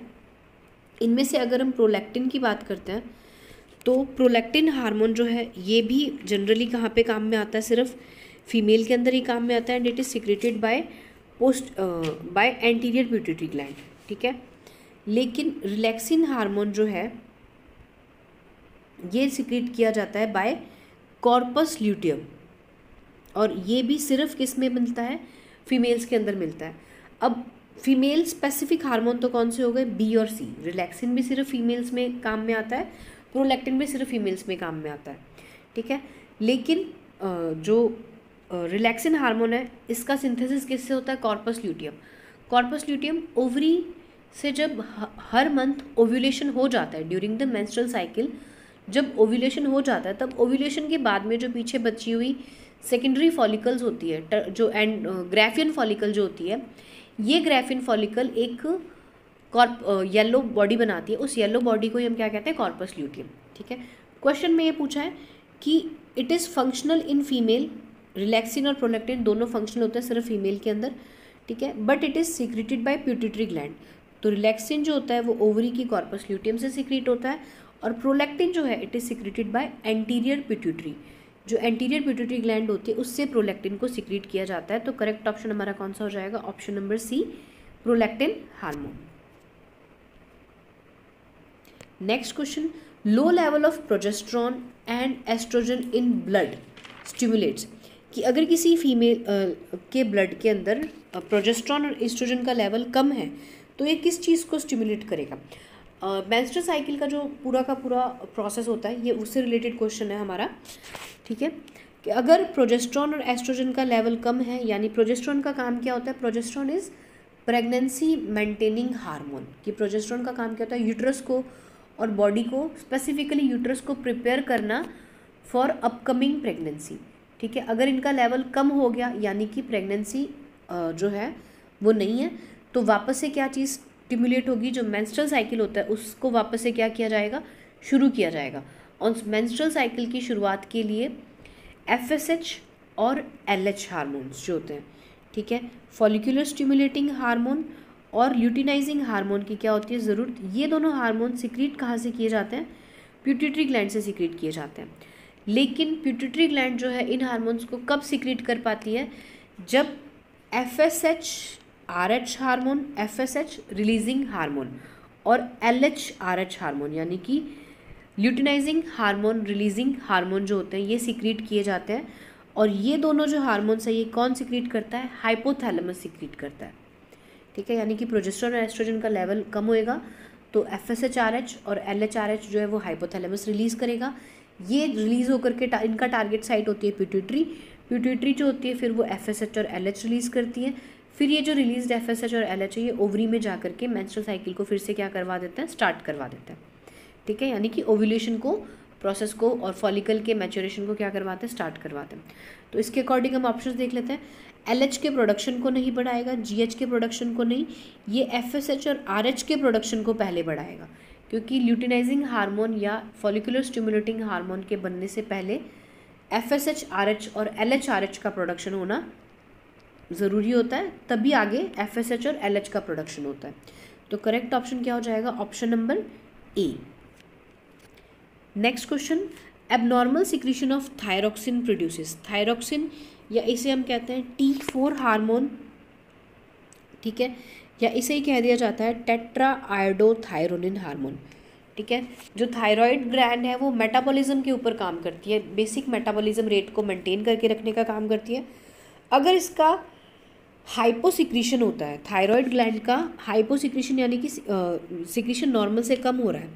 इनमें से अगर हम प्रोलैक्टिन की बात करते हैं तो प्रोलैक्टिन हार्मोन जो है ये भी जनरली कहाँ पे काम में आता है, सिर्फ फीमेल के अंदर ही काम में आता है। And it is secreted by anterior pituitary gland. ठीक है, लेकिन रिलैक्सिन हार्मोन जो है ये सिक्रेट किया जाता है बाय कॉर्पस ल्यूटियम, और ये भी सिर्फ किस में मिलता है, फीमेल्स के अंदर मिलता है। अब फीमेल स्पेसिफिक हार्मोन तो कौन से हो गए, बी और सी। रिलैक्सिन भी सिर्फ फीमेल्स में काम में आता है, प्रोलैक्टिन भी सिर्फ फीमेल्स में काम में आता है। ठीक है, लेकिन जो रिलैक्सिन हार्मोन है इसका सिंथेसिस किससे होता है, corpus luteum. Corpus luteum ovary से जब हर मंथ ओव्यूलेशन हो जाता है, ड्यूरिंग द मेंस्ट्रुअल साइकिल जब ओव्यूलेशन हो जाता है, तब ओव्यूलेशन के बाद में जो पीछे बची हुई सेकेंडरी फॉलिकल्स होती है, जो एंड ग्राफियन फॉलिकल जो होती है, ये ग्राफियन फॉलिकल एक येलो बॉडी बनाती है। उस येलो बॉडी को ही हम क्या कहते हैं, कॉर्पस ल्यूटियम। ठीक है, क्वेश्चन में ये पूछा है कि it is functional in female, relaxin और प्रोलैक्टिन दोनों फंक्शनल होते हैं सिर्फ फीमेल के अंदर। ठीक है, but it is secreted by pituitary gland. तो रिलैक्सिन जो होता है वो ओवरी की कॉर्पस ल्यूटियम से सिक्रेट होता है, और प्रोलैक्टिन जो है it is secreted by anterior pituitary. जो एंटीरियर पिट्यूटरी ग्लैंड होती है उससे प्रोलैक्टिन को सिक्रेट किया जाता है। तो करेक्ट ऑप्शन हमारा कौन सा हो जाएगा, option number C, prolactin hormone. Next question, low level of progesterone and oestrogen in blood stimulates, कि अगर किसी फीमेल के ब्लड के अंदर प्रोजेस्ट्रॉन और एस्ट्रोजन का लेवल कम है तो ये किस चीज़ को स्टिमुलेट करेगा। मेंस्ट्रुअल साइकिल का जो पूरा का पूरा प्रोसेस होता है, ये उससे रिलेटेड क्वेश्चन है हमारा, ठीक है। कि अगर प्रोजेस्ट्रॉन और एस्ट्रोजन का लेवल कम है, यानी प्रोजेस्ट्रॉन का काम क्या होता है, progesterone is pregnancy maintaining hormone, कि प्रोजेस्ट्रॉन का काम क्या होता है, यूट्रस को और बॉडी को, स्पेसिफिकली यूट्रस को प्रिपेयर करना फॉर अपकमिंग प्रेगनेंसी, ठीक है। अगर इनका लेवल कम हो गया यानी कि प्रेगनेंसी जो है वो नहीं है, तो वापस से क्या चीज़ स्टिमुलेट होगी, जो मेंस्ट्रुअल साइकिल होता है उसको वापस से क्या किया जाएगा, शुरू किया जाएगा। और मेंस्ट्रुअल साइकिल की शुरुआत के लिए FSH और LH हार्मोन्स जो होते हैं, ठीक है, फॉलिकुलर स्टिमुलेटिंग हार्मोन और ल्यूटिनाइजिंग हार्मोन की क्या होती है ज़रूरत। ये दोनों हार्मोन सिक्रीट कहाँ से किए जाते हैं, पिट्यूटरी ग्लैंड से सिक्रीट किए जाते हैं। लेकिन पिट्यूटरी ग्लैंड जो है इन हार्मोन्स को कब सिक्रीट कर पाती है, जब FSH RH hormone, FSH releasing hormone और LH RH हार्मोन यानी कि ल्यूटिनाइजिंग हार्मोन रिलीजिंग हार्मोन जो होते हैं ये सिक्रीट किए जाते हैं। और ये दोनों जो हार्मोन्स है ये कौन सिक्रीट करता है, हाइपोथैलेमस सिक्रीट करता है, ठीक है। यानी कि प्रोजेस्टेरोन और एस्ट्रोजन का लेवल कम होएगा तो FSH RH और LH RH जो है वो हाइपोथैलेमस रिलीज़ करेगा। ये रिलीज़ होकर के इनका टारगेट साइट होती है पिट्यूटरी, पिट्यूटरी जो होती है फिर वो FSH और LH रिलीज़ करती है। फिर ये जो रिलीज्ड FSH और LH है ये ओवरी में जा करके मेंस्ट्रुअल साइकिल को फिर से क्या करवा देता है, स्टार्ट करवा देता है, ठीक है। यानी कि ओव्यूलेशन को प्रोसेस को और फॉलिकल के मैच्योरेशन को क्या करवाते हैं, स्टार्ट करवाते हैं। तो इसके अकॉर्डिंग हम ऑप्शंस देख लेते हैं। LH के प्रोडक्शन को नहीं बढ़ाएगा, GH के प्रोडक्शन को नहीं, ये FSH और RH के प्रोडक्शन को पहले बढ़ाएगा, क्योंकि ल्यूटिनाइजिंग हार्मोन या फॉलिकुलर स्टिमुलेटिंग हार्मोन के बनने से पहले FSH RH और LH RH का प्रोडक्शन होना ज़रूरी होता है, तभी आगे FSH और LH का प्रोडक्शन होता है। तो करेक्ट ऑप्शन क्या हो जाएगा, option number A। Next question, abnormal secretion of thyroxine produces, thyroxine या इसे हम कहते हैं T4 हार्मोन, ठीक है, या इसे ही कह दिया जाता है टेट्रा आयोडोथायरोनिन हार्मोन, ठीक है। जो थायराइड ग्लैंड है वो मेटाबॉलिज्म के ऊपर काम करती है, बेसिक मेटाबॉलिज्म रेट को मेंटेन करके रखने का काम करती है। अगर इसका हाइपोसिक्रीशन होता है, थायराइड ग्लैंड का हाइपोसिक्रीशन यानी कि सिक्रीशन नॉर्मल से कम हो रहा है,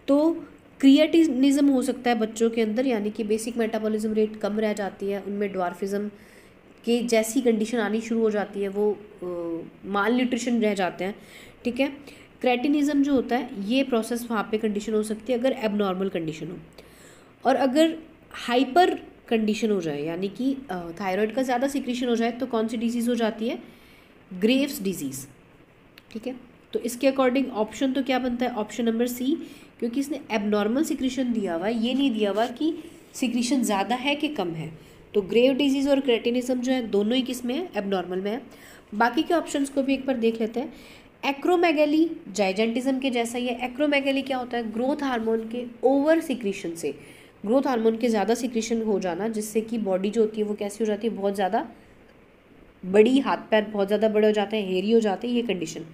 तो क्रिएटिनिज्म हो सकता है बच्चों के अंदर, यानी कि बेसिक मेटाबॉलिज्म रेट कम रह जाती है, उनमें ड्वार्फिज्म के जैसी कंडीशन आनी शुरू हो जाती है, वो माल न्यूट्रिशन रह जाते हैं, ठीक है। क्रेटिनिज्म जो होता है ये प्रोसेस वहाँ पे कंडीशन हो सकती है अगर एबनॉर्मल कंडीशन हो। और अगर हाइपर कंडीशन हो जाए यानी कि थायराइड का ज़्यादा सिक्रीशन हो जाए तो कौन सी डिजीज़ हो जाती है, ग्रेव्स डिजीज़, ठीक है। तो इसके अकॉर्डिंग ऑप्शन तो क्या बनता है, ऑप्शन नंबर C, क्योंकि इसने एबनॉर्मल सिक्रीशन दिया हुआ है, ये नहीं दिया हुआ कि सिक्रीशन ज़्यादा है कि कम है। तो ग्रेव डिजीज़ और क्रेटिनिज्म जो है दोनों ही किस में है, एबनॉर्मल में है। बाकी के ऑप्शंस को भी एक बार देख लेते हैं। एक्रोमेगैली जाइजेंटिज्म के जैसा ही है। एक्रोमेगैली क्या होता है, ग्रोथ हार्मोन के ओवर सिक्रीशन से, ग्रोथ हार्मोन के ज़्यादा सिक्रीशन हो जाना, जिससे कि बॉडी जो होती है वो कैसी हो जाती है, बहुत ज़्यादा बड़ी, हाथ पैर बहुत ज़्यादा बड़े हो जाते हैं, हेरी हो जाते हैं, ये कंडीशन,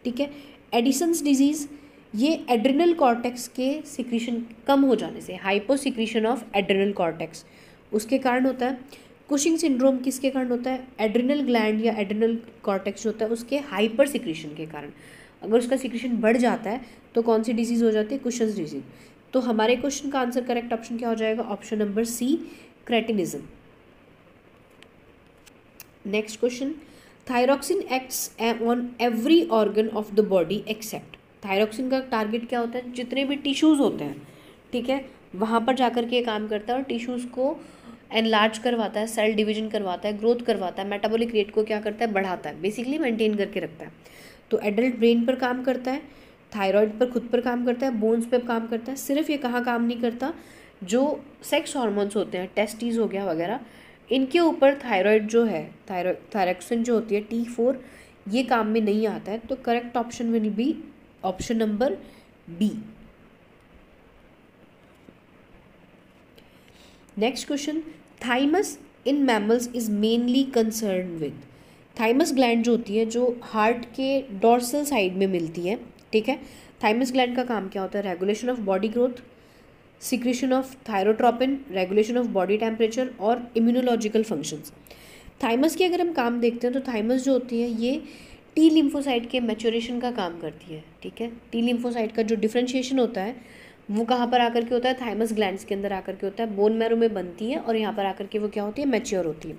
ठीक है। एडिसन्स डिजीज़, ये एड्रिनल कॉर्टेक्स के सिक्रीशन कम हो जाने से, hypo secretion of adrenal cortex, उसके कारण होता है। कुशिंग सिंड्रोम किसके कारण होता है, एड्रिनल ग्लैंड या एड्रिनल कॉर्टेक्स जो होता है उसके हाइपर सिक्रीशन के कारण। अगर उसका सिक्रीशन बढ़ जाता है तो कौन सी डिजीज़ हो जाती है, कुशन्स डिजीज। तो हमारे क्वेश्चन का आंसर करेक्ट ऑप्शन क्या हो जाएगा, option number C, cretinism. Next question, thyroxine acts on every organ of the body except, thyroxine का टारगेट क्या होता है, जितने भी टिश्यूज़ होते हैं, ठीक है, वहाँ पर जाकर के काम करता है और टिश्यूज़ को एनलार्ज करवाता है, सेल डिवीजन करवाता है, ग्रोथ करवाता है, मेटाबॉलिक रेट को क्या करता है, बढ़ाता है, बेसिकली मेंटेन करके रखता है। तो एडल्ट ब्रेन पर काम करता है, थायराइड पर खुद पर काम करता है, बोन्स पर काम करता है। सिर्फ ये कहाँ काम नहीं करता, जो सेक्स हार्मोन्स होते हैं, टेस्टिस हो गया वगैरह, इनके ऊपर थायराइड जो है, थायरोक्सिन जो होती है T4, ये काम में नहीं आता है। तो correct option will be option number B। Next question, thymus in mammals is mainly concern with, thymus gland जो होती है जो हार्ट के डोर्सल साइड में मिलती है, ठीक है। थाइमस ग्लैंड का काम क्या होता है, regulation of body growth, secretion of thyrotropin, regulation of body temperature और इम्यूनोलॉजिकल फंक्शंस। थाइमस के अगर हम काम देखते हैं तो थाइमस जो होती है ये टी लिम्फोसाइट के मैच्योरेशन का काम करती है। ठीक है, टी लिम्फोसाइट का जो डिफ्रेंशिएशन होता है वो कहाँ पर आकर के होता है, थाइमस ग्लैंड्स के अंदर आकर के होता है, बोन मैरो में बनती है और यहाँ पर आकर के वो क्या होती है, मैच्योर होती है।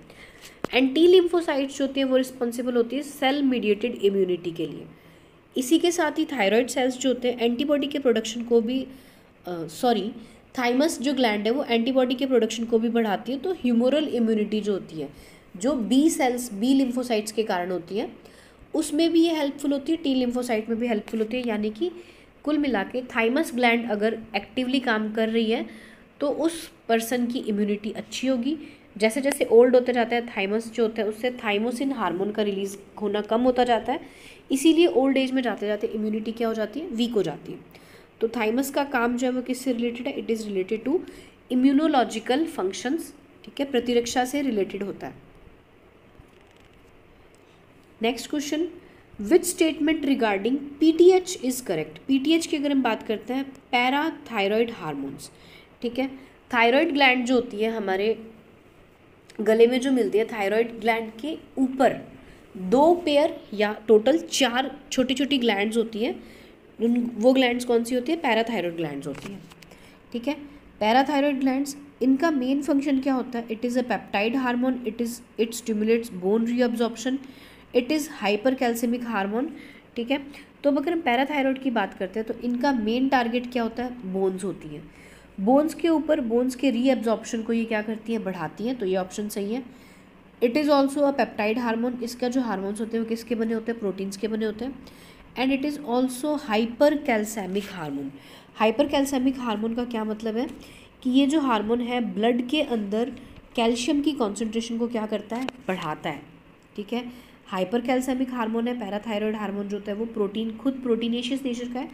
एंड टी लिम्फोसाइट्स जो होती है वो रिस्पॉन्सिबल होती है सेल मीडिएटेड इम्यूनिटी के लिए। इसी के साथ ही थायराइड सेल्स जो होते हैं एंटीबॉडी के प्रोडक्शन को भी थाइमस जो ग्लैंड है वो एंटीबॉडी के प्रोडक्शन को भी बढ़ाती है। तो ह्यूमोरल इम्यूनिटी जो होती है, जो बी सेल्स, बी लिम्फोसाइट्स के कारण होती है, उसमें भी ये हेल्पफुल होती है, टी लिम्फोसाइट में भी हेल्पफुल होती है। यानी कि कुल मिला के थाइमस ग्लैंड अगर एक्टिवली काम कर रही है तो उस पर्सन की इम्यूनिटी अच्छी होगी। जैसे जैसे ओल्ड होते जाता है थाइमस जो होता है उससे थाइमोसिन हार्मोन का रिलीज होना कम होता जाता है, इसीलिए ओल्ड एज में जाते जाते इम्यूनिटी क्या हो जाती है, वीक हो जाती है। तो थाइमस का काम जो है वो किससे रिलेटेड है, it is related to immunological functions. ठीक है, प्रतिरक्षा से रिलेटेड होता है। Next question, which statement regarding PTH is correct. PTH की अगर हम बात करते हैं, पैराथायरॉयड हार्मोन्स। ठीक है, थायराइड ग्लैंड जो होती है हमारे गले में जो मिलती है, थायराइड ग्लैंड के ऊपर 2 पेयर या टोटल 4 छोटी छोटी ग्लैंड्स होती हैं। वो ग्लैंड्स कौन सी होती है, पैराथायरॉयड ग्लैंड्स होती हैं। ठीक है, पैराथायरॉयड ग्लैंड्स, इनका मेन फंक्शन क्या होता है, it is a peptide hormone, it stimulates bone reabsorption, it is hyper calcaemic hormone. ठीक है, तो अब अगर हम पैराथायरॉयड की बात करते हैं तो इनका मेन टारगेट क्या होता है, बोन्स होती हैं। बोन्स के ऊपर बोन्स के रीअब्जॉर्प्शन को ये क्या करती हैं, बढ़ाती हैं, तो ये ऑप्शन सही है। It is also a peptide hormone, इसका जो हार्मोन्स होते हैं वो किसके बने होते हैं, प्रोटीन्स के बने होते हैं। And it is also hypercalcaemic hormone. Hypercalcaemic hormone का क्या मतलब है कि ये जो हार्मोन है ब्लड के अंदर कैल्शियम की कॉन्सेंट्रेशन को क्या करता है, बढ़ाता है। ठीक है, हाइपर कैल्सैमिक हार्मोन है। पैराथायरॉयड हार्मोन जो होता है वो प्रोटीन, खुद प्रोटीनेशियस नेचर का है।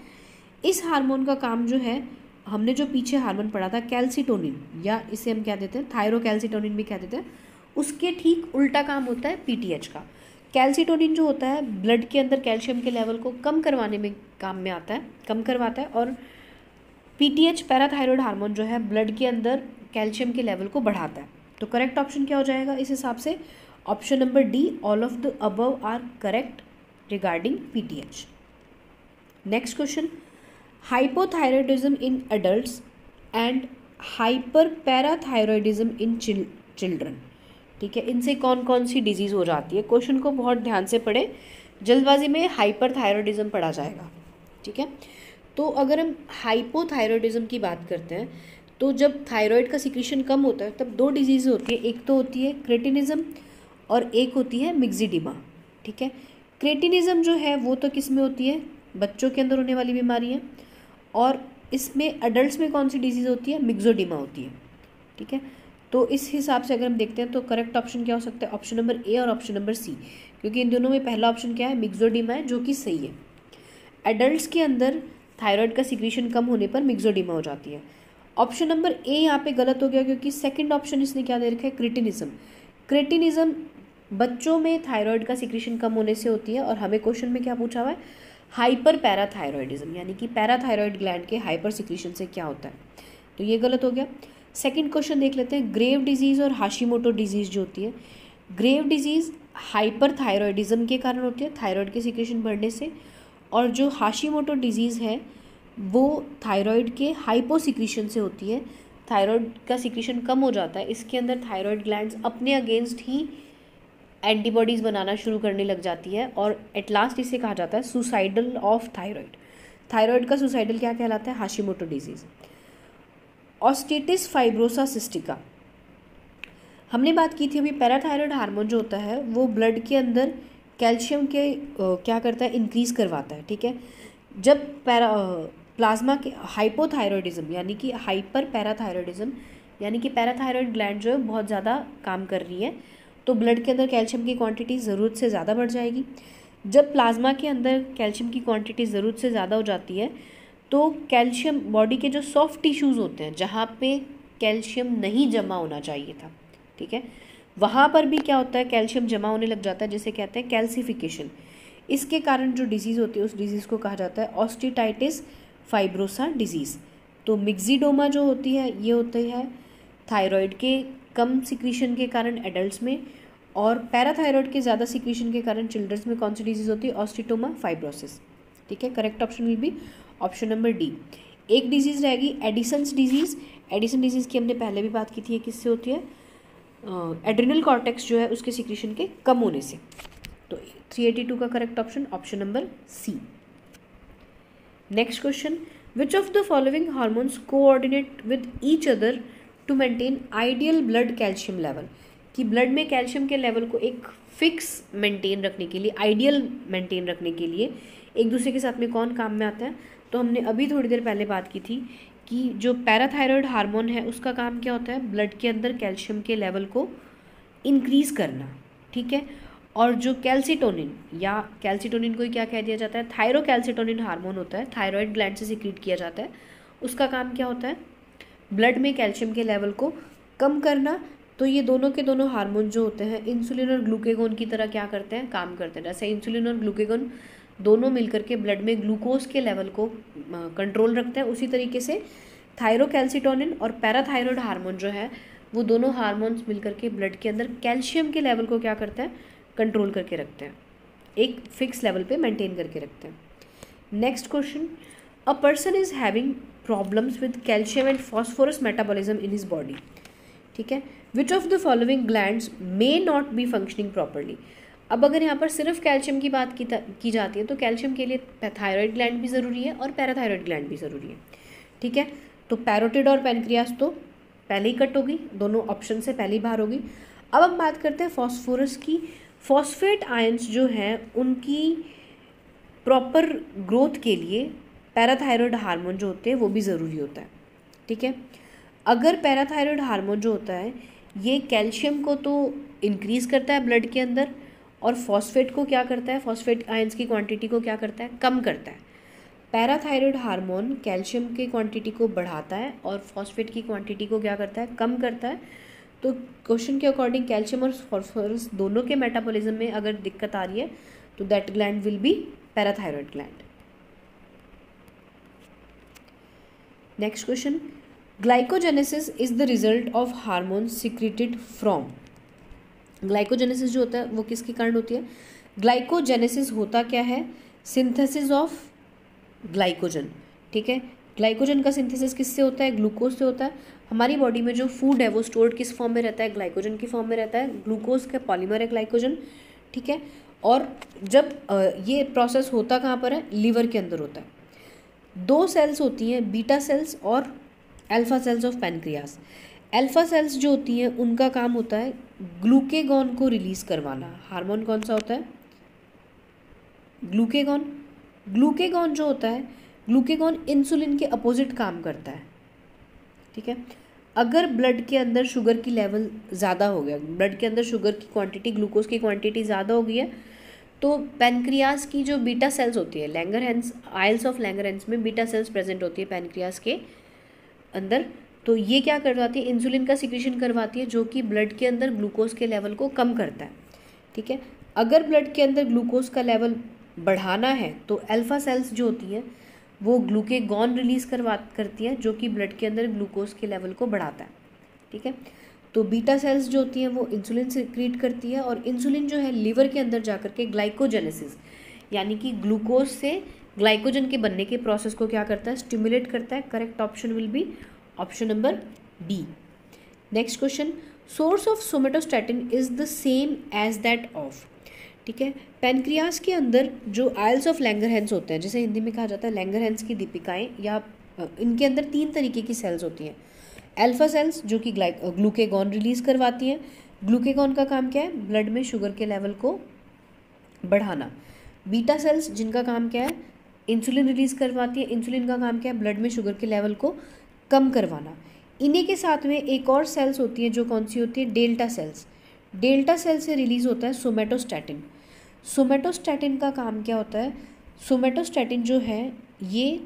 इस हार्मोन का काम जो है, हमने जो पीछे हार्मोन पढ़ा था कैल्सिटोनिन, या इसे हम क्या देते हैं, थायरोकैल्सिटोनिन भी कह देते हैं, उसके ठीक उल्टा काम होता है पीटीएच का। कैल्सिटोनिन जो होता है ब्लड के अंदर कैल्शियम के लेवल को कम करवाने में काम में आता है, कम करवाता है। और पीटीएच, पैराथायरॉयड हार्मोन जो है ब्लड के अंदर कैल्शियम के लेवल को बढ़ाता है। तो करेक्ट ऑप्शन क्या हो जाएगा इस हिसाब से, option number D, all of the above are correct regarding PTH. Next question, hypothyroidism in adults and hyper parathyroidism in children. ठीक है, इनसे कौन कौन सी डिजीज़ हो जाती है। क्वेश्चन को बहुत ध्यान से पढ़े, जल्दबाजी में हाइपर थायरॉयडिज्म पढ़ा जाएगा। ठीक है, तो अगर हम हाइपोथायरॉयडिज्म की बात करते हैं तो जब थायराइड का सिक्रीशन कम होता है तब 2 डिजीज़ होती है, एक तो होती है क्रेटिनिज्म और एक होती है मिक्सिडिमा। ठीक है, क्रेटिनिज्म जो है वो तो किस में होती है, बच्चों के अंदर होने वाली बीमारी है, और इसमें अडल्ट्स में कौन सी डिजीज़ होती है, मिक्सोडिमा होती है। ठीक है, तो इस हिसाब से अगर हम देखते हैं तो करेक्ट ऑप्शन क्या हो सकता है, ऑप्शन नंबर ए और ऑप्शन नंबर सी, क्योंकि इन दोनों में पहला ऑप्शन क्या है, मिक्सोडिमा है, जो कि सही है। एडल्ट्स के अंदर थायराइड का सिक्रीशन कम होने पर मिक्सोडिमा हो जाती है। ऑप्शन नंबर ए यहाँ पे गलत हो गया, क्योंकि सेकंड ऑप्शन इसने क्या दे रखा है, क्रेटिनिज्म। क्रेटिनिज्म बच्चों में थायराइड का सिक्रीशन कम होने से होती है, और हमें क्वेश्चन में क्या पूछा हुआ है, हाइपर पैराथायरॉयडिज्म, यानी कि पैराथायरॉयड ग्लैंड के हाइपर सिक्रीशन से क्या होता है, तो ये गलत हो गया। सेकंड क्वेश्चन देख लेते हैं, ग्रेव डिजीज़ और हाशिमोटो डिजीज़ जो होती है, ग्रेव डिजीज़ हाइपर थायरॉयडिज्म के कारण होती है, थायराइड के सिक्रीशन बढ़ने से, और जो हाशिमोटो डिजीज़ है वो थायराइड के हाइपोसिक्रीशन से होती है। थायराइड का सिक्रीशन कम हो जाता है, इसके अंदर थायराइड ग्लैंड्स अपने अगेंस्ट ही एंटीबॉडीज़ बनाना शुरू करने लग जाती है, और एट लास्ट इसे कहा जाता है सुसाइडल ऑफ थायराइड। थायराइड का सुसाइडल क्या कहलाता है, हाशिमोटो डिजीज़। ऑस्टिटिस फाइब्रोसा सिस्टिका, हमने बात की थी अभी, पैराथायरॉयड हार्मोन जो होता है वो ब्लड के अंदर कैल्शियम के क्या करता है, इंक्रीज़ करवाता है। ठीक है, जब प्लाज्मा के हाइपोथायरॉयडिज्म यानी कि हाइपर पैराथायरॉयडिज्म, यानी कि पैराथायरॉयड ग्लैंड जो है बहुत ज़्यादा काम कर रही है, तो ब्लड के अंदर कैल्शियम की क्वांटिटी ज़रूरत से ज़्यादा बढ़ जाएगी। जब प्लाज्मा के अंदर कैल्शियम की क्वांटिटी ज़रूरत से ज़्यादा हो जाती है तो कैल्शियम, बॉडी के जो सॉफ्ट टिश्यूज़ होते हैं जहाँ पे कैल्शियम नहीं जमा होना चाहिए था, ठीक है, वहाँ पर भी क्या होता है, कैल्शियम जमा होने लग जाता है, जिसे कहते हैं कैल्सिफिकेशन। इसके कारण जो डिजीज़ होती है उस डिजीज़ को कहा जाता है ऑस्टिटाइटिस फाइब्रोसा डिजीज़। तो मिक्सिडोमा जो होती है ये होती है थायराइड के कम सिक्रीशन के कारण एडल्ट्स में, और पैराथायराइड के ज़्यादा सिक्रीशन के कारण चिल्ड्रंस में कौन सी डिजीज़ होती है? ऑस्टिटोमा फाइब्रोसिस। ठीक है, correct option will be option number D. एक डिजीज़ रहेगी एडिसन्स डिजीज़। एडिसन डिजीज़ की हमने पहले भी बात की थी, किससे होती है? एड्रिनल कॉर्टेक्स जो है उसके सिक्रीशन के कम होने से। तो 382 का correct option option number C. Next question, which of the following hormones coordinate with each other to maintain ideal blood calcium level? कि ब्लड में कैल्शियम के लेवल को एक फिक्स मेंटेन रखने के लिए, आइडियल मेंटेन रखने के लिए एक दूसरे के साथ में कौन काम में आता है? तो हमने अभी थोड़ी देर पहले बात की थी कि जो पैराथायराइड हार्मोन है उसका काम क्या होता है? ब्लड के अंदर कैल्शियम के लेवल को इंक्रीज़ करना। ठीक है, और जो कैल्सिटोनिन, या कैल्सिटोनिन को क्या कह दिया जाता है? थायरोकैल्सिटोनिन हार्मोन होता है, थायराइड ग्लैंड से सिक्रीट किया जाता है। उसका काम क्या होता है? ब्लड में कैल्शियम के लेवल को कम करना। तो ये दोनों के दोनों हार्मोन जो होते हैं इंसुलिन और ग्लूकेगोन की तरह क्या करते हैं? काम करते हैं। जैसे इंसुलिन और ग्लूकेगोन दोनों मिलकर के ब्लड में ग्लूकोज के लेवल को कंट्रोल रखते हैं, उसी तरीके से थायरोकैल्सिटोनिन और पैराथायराइड हार्मोन जो है वो दोनों हार्मोन्स मिलकर के ब्लड के अंदर कैल्शियम के लेवल को क्या करते हैं? कंट्रोल करके रखते हैं, एक फिक्स लेवल पे मेंटेन करके रखते हैं। Next question, a person is having problems with calcium and phosphorus metabolism in his body. ठीक है, विच of the following glands may not be functioning properly? अब अगर यहाँ पर सिर्फ कैल्शियम की बात की जाती है तो कैल्शियम के लिए थायराइड ग्लैंड भी ज़रूरी है और पैराथायराइड ग्लैंड भी ज़रूरी है। ठीक है, तो पैरोटिड और पैनक्रियास तो पहले ही कट होगी, दोनों ऑप्शन से पहले ही बाहर होगी। अब हम बात करते हैं फॉस्फोरस की। फॉस्फेट आयंस जो हैं उनकी प्रॉपर ग्रोथ के लिए पैराथायराइड हार्मोन जो होते हैं वो भी ज़रूरी होता है। ठीक है, अगर पैराथायराइड हार्मोन जो होता है ये कैल्शियम को तो इंक्रीज़ करता है ब्लड के अंदर, और फॉस्फेट को क्या करता है? फॉस्फेट आयंस की क्वांटिटी को क्या करता है? कम करता है। पैराथायराइड हार्मोन कैल्शियम की क्वांटिटी को बढ़ाता है और फॉस्फेट की क्वांटिटी को क्या करता है? कम करता है। तो क्वेश्चन के अकॉर्डिंग कैल्शियम और फॉस्फोरस दोनों के मेटाबॉलिज्म में अगर दिक्कत आ रही है तो that gland will be parathyroid gland. Next question, glycogenesis is the result of hormone secreted from. Glycogenesis जो होता है वो किसके कारण होती है? ग्लाइकोजेनेसिस होता क्या है? Synthesis of glycogen. ठीक है, ग्लाइकोजन का सिंथेसिस किससे होता है? ग्लूकोज से होता है। हमारी बॉडी में जो फूड है वो स्टोर्ड किस फॉर्म में रहता है? ग्लाइकोजन की फॉर्म में रहता है। ग्लूकोज का पॉलीमर है ग्लाइकोजन। ठीक है, और जब ये प्रोसेस होता कहाँ पर है? लीवर के अंदर होता है। दो सेल्स होती हैं, बीटा सेल्स और alpha cells of pancreas. Alpha cells जो होती हैं उनका काम होता है ग्लूकेगॉन को रिलीज़ करवाना। हार्मोन कौन सा होता है? ग्लूकेगॉन। ग्लूकेगॉन जो होता है, ग्लूकेगॉन इंसुलिन के अपोजिट काम करता है। ठीक है, अगर ब्लड के अंदर शुगर की लेवल ज़्यादा हो गया, ब्लड के अंदर शुगर की क्वांटिटी, ग्लूकोज की क्वांटिटी ज़्यादा हो गई है, तो पैनक्रियास की जो बीटा सेल्स होती है, लैंगरहैंस, आइल्स ऑफ लैंगरहैंस में बीटा सेल्स प्रेजेंट होती है पैनक्रियास के अंदर। तो ये क्या करवाती है? इंसुलिन का सिक्रीशन करवाती है जो कि ब्लड के अंदर ग्लूकोज के लेवल को कम करता है। ठीक है, अगर ब्लड के अंदर ग्लूकोज का लेवल बढ़ाना है तो अल्फा सेल्स जो होती हैं वो ग्लूकेगॉन रिलीज़ करती हैं जो कि ब्लड के अंदर ग्लूकोज के लेवल को बढ़ाता है। ठीक है, तो बीटा सेल्स जो होती हैं वो इंसुलिन सिक्रीट करती है, और इंसुलिन जो है लीवर के अंदर जाकर के ग्लाइकोजेनेसिस यानी कि ग्लूकोज से ग्लाइकोजन के बनने के प्रोसेस को क्या करता है? स्टिमुलेट करता है। Correct option will be option number D. Next question, source of somatostatin is the same as that of. ठीक है, पैनक्रियास के अंदर जो आइल्स ऑफ लैंगरहैंस होते हैं, जिसे हिंदी में कहा जाता है लैंगरहैंस की दीपिकाएं, या इनके अंदर 3 तरीके की सेल्स होती हैं। अल्फा सेल्स जो कि ग्लूकेगॉन रिलीज़ करवाती हैं। ग्लूकेगॉन का काम क्या है? ब्लड में शुगर के लेवल को बढ़ाना। बीटा सेल्स जिनका काम क्या है? इंसुलिन रिलीज़ करवाती है। इंसुलिन का काम क्या है? ब्लड में शुगर के लेवल को कम करवाना। इन्हीं के साथ में एक और सेल्स होती है जो कौन सी होती है? Delta sales. डेल्टा सेल से रिलीज़ होता है सोमेटोस्टैटिन। सोमेटोस्टैटिन का काम क्या होता है? सोमेटोस्टैटिन जो है ये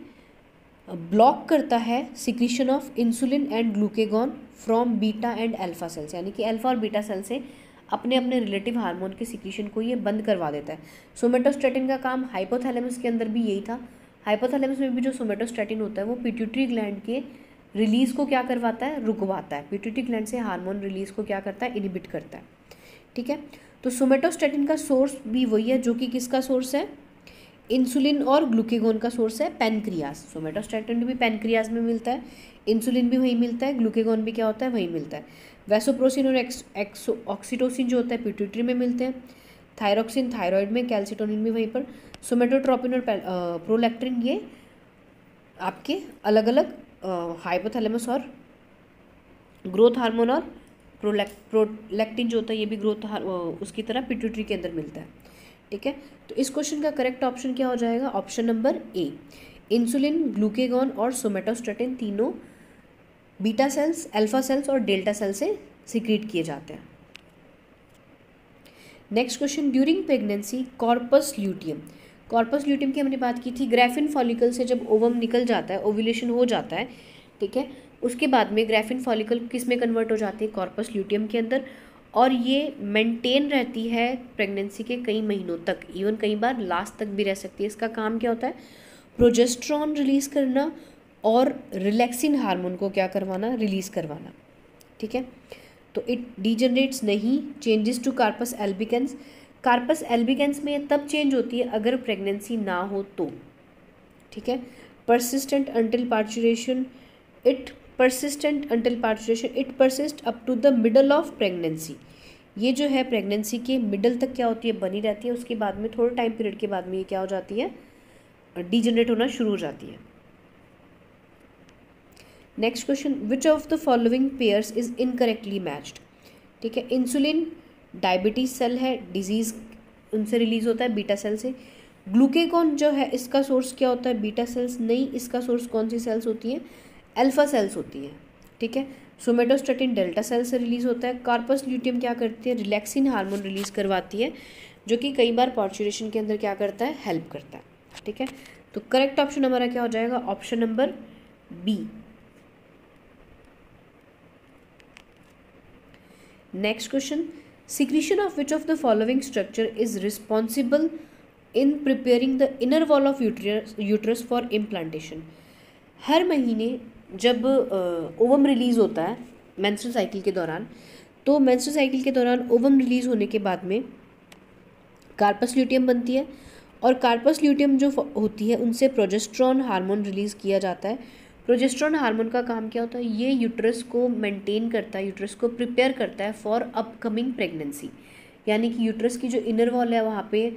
ब्लॉक करता है secretion of insulin and glucagon from beta and alpha cells, यानी कि अल्फा और बीटा सेल से अपने अपने रिलेटिव हार्मोन के सिक्रीशन को ये बंद करवा देता है। सोमेटोस्टैटिन का काम हाइपोथैलेमस के अंदर भी यही था, हाइपोथैलेमस में भी जो सोमेटोस्टैटिन होता है वो पिट्यूटरी ग्लैंड के रिलीज़ को क्या करवाता है, रुकवाता है। पिट्यूटरी ग्लैंड से हार्मोन रिलीज़ को क्या करता है, इनहिबिट करता है। ठीक है, तो सोमेटोस्टैटिन का सोर्स भी वही है जो कि किसका सोर्स है, इंसुलिन और ग्लूकेगॉन का सोर्स है पैनक्रियाज। सोमेटोस्टैटिन भी पैनक्रियाज में मिलता है, इंसुलिन भी वहीं मिलता है, ग्लूकेगॉन भी क्या होता है, वहीं मिलता है। वैसोप्रोसिन और ऑक्सीटोसिन जो होता है पिट्यूटरी में मिलते हैं, थायरोक्सिन थायराइड में, कैल्सिटोनिन भी वहीं पर, सोमेटोट्रोपिन और प्रोलैक्टिन ये आपके अलग अलग हाइपोथैलेमस और ग्रोथ हार्मोन और प्रोलैक्टिन जो होता है ये भी ग्रोथ उसकी तरह पिट्यूटरी के अंदर मिलता है। ठीक है, तो इस क्वेश्चन का करेक्ट ऑप्शन क्या हो जाएगा, option number A. Insulin, glucagon और सोमेटोस्टैटिन तीनों बीटा सेल्स, अल्फा सेल्स और डेल्टा सेल से सीक्रेट किए जाते हैं। Next question, during pregnancy corpus luteum, corpus luteum की हमने बात की थी, ग्रैफिन फॉलिकल से जब ओवम निकल जाता है, ओव्यूलेशन हो जाता है, ठीक है, उसके बाद में ग्रैफिन फॉलिकल किस में कन्वर्ट हो जाती है, कॉर्पस ल्यूटियम के अंदर, और ये मेंटेन रहती है प्रेगनेंसी के कई महीनों तक, इवन कई बार लास्ट तक भी रह सकती है। इसका काम क्या होता है, प्रोजेस्ट्रॉन रिलीज़ करना और रिलैक्सिन हार्मोन को क्या करवाना, रिलीज़ करवाना। ठीक है, तो इट डिजेनरेट्स नहीं, changes to corpus albicans, corpus albicans में तब चेंज होती है अगर प्रेगनेंसी ना हो तो। ठीक है, persistent until parturition, it persist up to the middle of pregnancy, ये जो है प्रेगनेंसी के मिडल तक क्या होती है, बनी रहती है। उसके बाद में थोड़े टाइम पीरियड के बाद में ये क्या हो जाती है, डिजेनरेट होना शुरू हो जाती है। Next question, which of the following pairs is incorrectly matched. ठीक है, इंसुलिन डायबिटीज सेल है, डिजीज उनसे रिलीज होता है बीटा सेल से। ग्लूकेगॉन जो है इसका सोर्स क्या होता है, बीटा सेल्स नहीं, इसका सोर्स कौन सी सेल्स होती हैं, अल्फा सेल्स होती हैं। ठीक है, सोमेटोस्टैटिन डेल्टा सेल से रिलीज होता है। कार्पस ल्यूटियम क्या करती है, रिलैक्सिन हार्मोन रिलीज करवाती है, जो कि कई बार पार्चुरेशन के अंदर क्या करता है, हेल्प करता है। ठीक है, तो करेक्ट ऑप्शन हमारा क्या हो जाएगा, option number B. Next question, secretion of which of the following structure is responsible in preparing the inner wall of uterus for implantation. हर महीने जब ओवम रिलीज़ होता है मेंस्ट्रुअल साइकिल के दौरान, तो मेंस्ट्रुअल साइकिल के दौरान ओवम रिलीज़ होने के बाद में कार्पस ल्यूटियम बनती है, और कार्पस ल्यूटियम जो होती है उनसे प्रोजेस्ट्रॉन हार्मोन रिलीज़ किया जाता है। प्रोजेस्ट्रॉन हार्मोन का काम क्या होता है, ये यूट्रस को मेंटेन करता है, यूट्रस को प्रिपेयर करता है फॉर अपकमिंग प्रेगनेंसी, यानी कि यूट्रस की जो इनर वॉल है वहाँ पे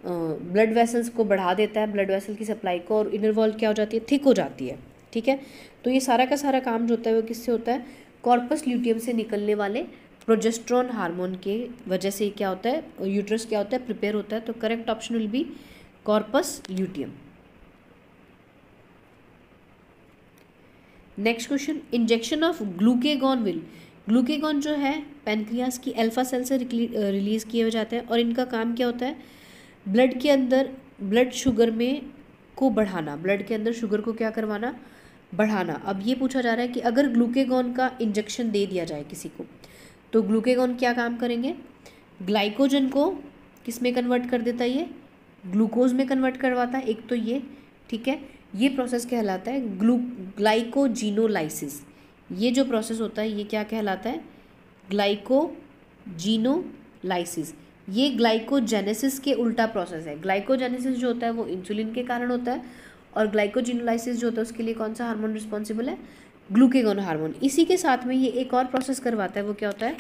ब्लड वेसल्स को बढ़ा देता है, ब्लड वेसल की सप्लाई को, और इनर वॉल क्या हो जाती है, थिक हो जाती है। ठीक है, तो ये सारा का सारा काम जो होता है वो किससे होता है, कॉर्पस ल्यूटियम से निकलने वाले प्रोजेस्ट्रॉन हार्मोन के वजह से क्या होता है, यूट्रस क्या होता है, प्रिपेयर होता है। तो correct option will B corpus luteum. Next question, injection of glucagon will, glucagon जो है पैनक्रियास की अल्फा सेल से रिलीज़ किए हो जाते हैं, और इनका काम क्या होता है, ब्लड के अंदर ब्लड शुगर में को बढ़ाना, ब्लड के अंदर शुगर को क्या करवाना, बढ़ाना। अब ये पूछा जा रहा है कि अगर ग्लूकेगॉन का इंजेक्शन दे दिया जाए किसी को, तो ग्लूकेगॉन क्या काम करेंगे, ग्लाइकोजन को किस में कन्वर्ट कर देता है, ये ग्लूकोज में कन्वर्ट करवाता है एक तो ये। ठीक है, ये प्रोसेस कहलाता है ग्लाइकोजिनोलाइसिस। ये जो प्रोसेस होता है ये क्या कहलाता है, ग्लाइकोजिनोलाइसिस। ये ग्लाइकोजेनेसिस के उल्टा प्रोसेस है। ग्लाइकोजेनेसिस जो होता है वो इंसुलिन के कारण होता है, और ग्लाइकोजिनोलाइसिस जो होता है उसके लिए कौन सा हार्मोन रिस्पॉन्सिबल है, ग्लूकेगॉन हार्मोन। इसी के साथ में ये एक और प्रोसेस करवाता है, वो क्या होता है,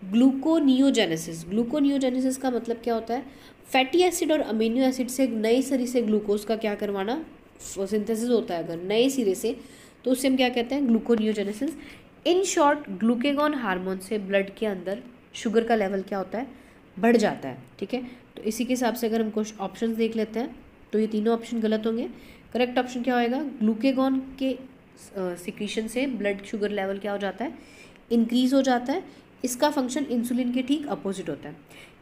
ग्लूकोनियोजेनेसिस। ग्लूकोनियोजेनेसिस का मतलब क्या होता है, फैटी एसिड और अमीनो एसिड से नए सिरे से ग्लूकोज का क्या करवाना, सिंथेसिस होता है अगर नए सिरे से, तो उससे हम क्या कहते हैं, gluconeogenesis. In short glucagon hormone से ब्लड के अंदर शुगर का लेवल क्या होता है, बढ़ जाता है। ठीक है, तो इसी के हिसाब से अगर हम कुछ ऑप्शंस देख लेते हैं तो ये तीनों ऑप्शन गलत होंगे। करेक्ट ऑप्शन क्या होएगा, ग्लूकेगॉन के सिक्रीशन से ब्लड शुगर लेवल क्या हो जाता है, इंक्रीज़ हो जाता है। इसका फंक्शन इंसुलिन के ठीक अपोजिट होता है।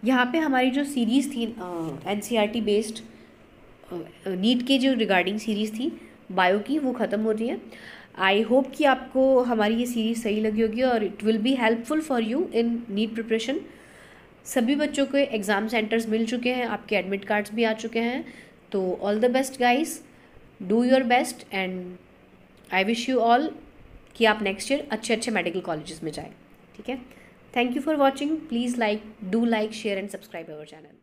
यहाँ पे हमारी जो सीरीज़ थी एनसीईआरटी बेस्ड नीट के जो रिगार्डिंग सीरीज़ थी बायो की, वो ख़त्म हो रही है। आई होप कि आपको हमारी ये सीरीज़ सही लगी होगी और it will be helpful for you in NEET preparation. सभी बच्चों के एग्ज़ाम सेंटर्स मिल चुके हैं, आपके एडमिट कार्ड्स भी आ चुके हैं। तो all the best guys, do your best and I wish you all कि आप नेक्स्ट ईयर अच्छे अच्छे मेडिकल कॉलेजेस में जाएँ. ठीक है. Thank you for watching. Please like, do like, share and subscribe our channel.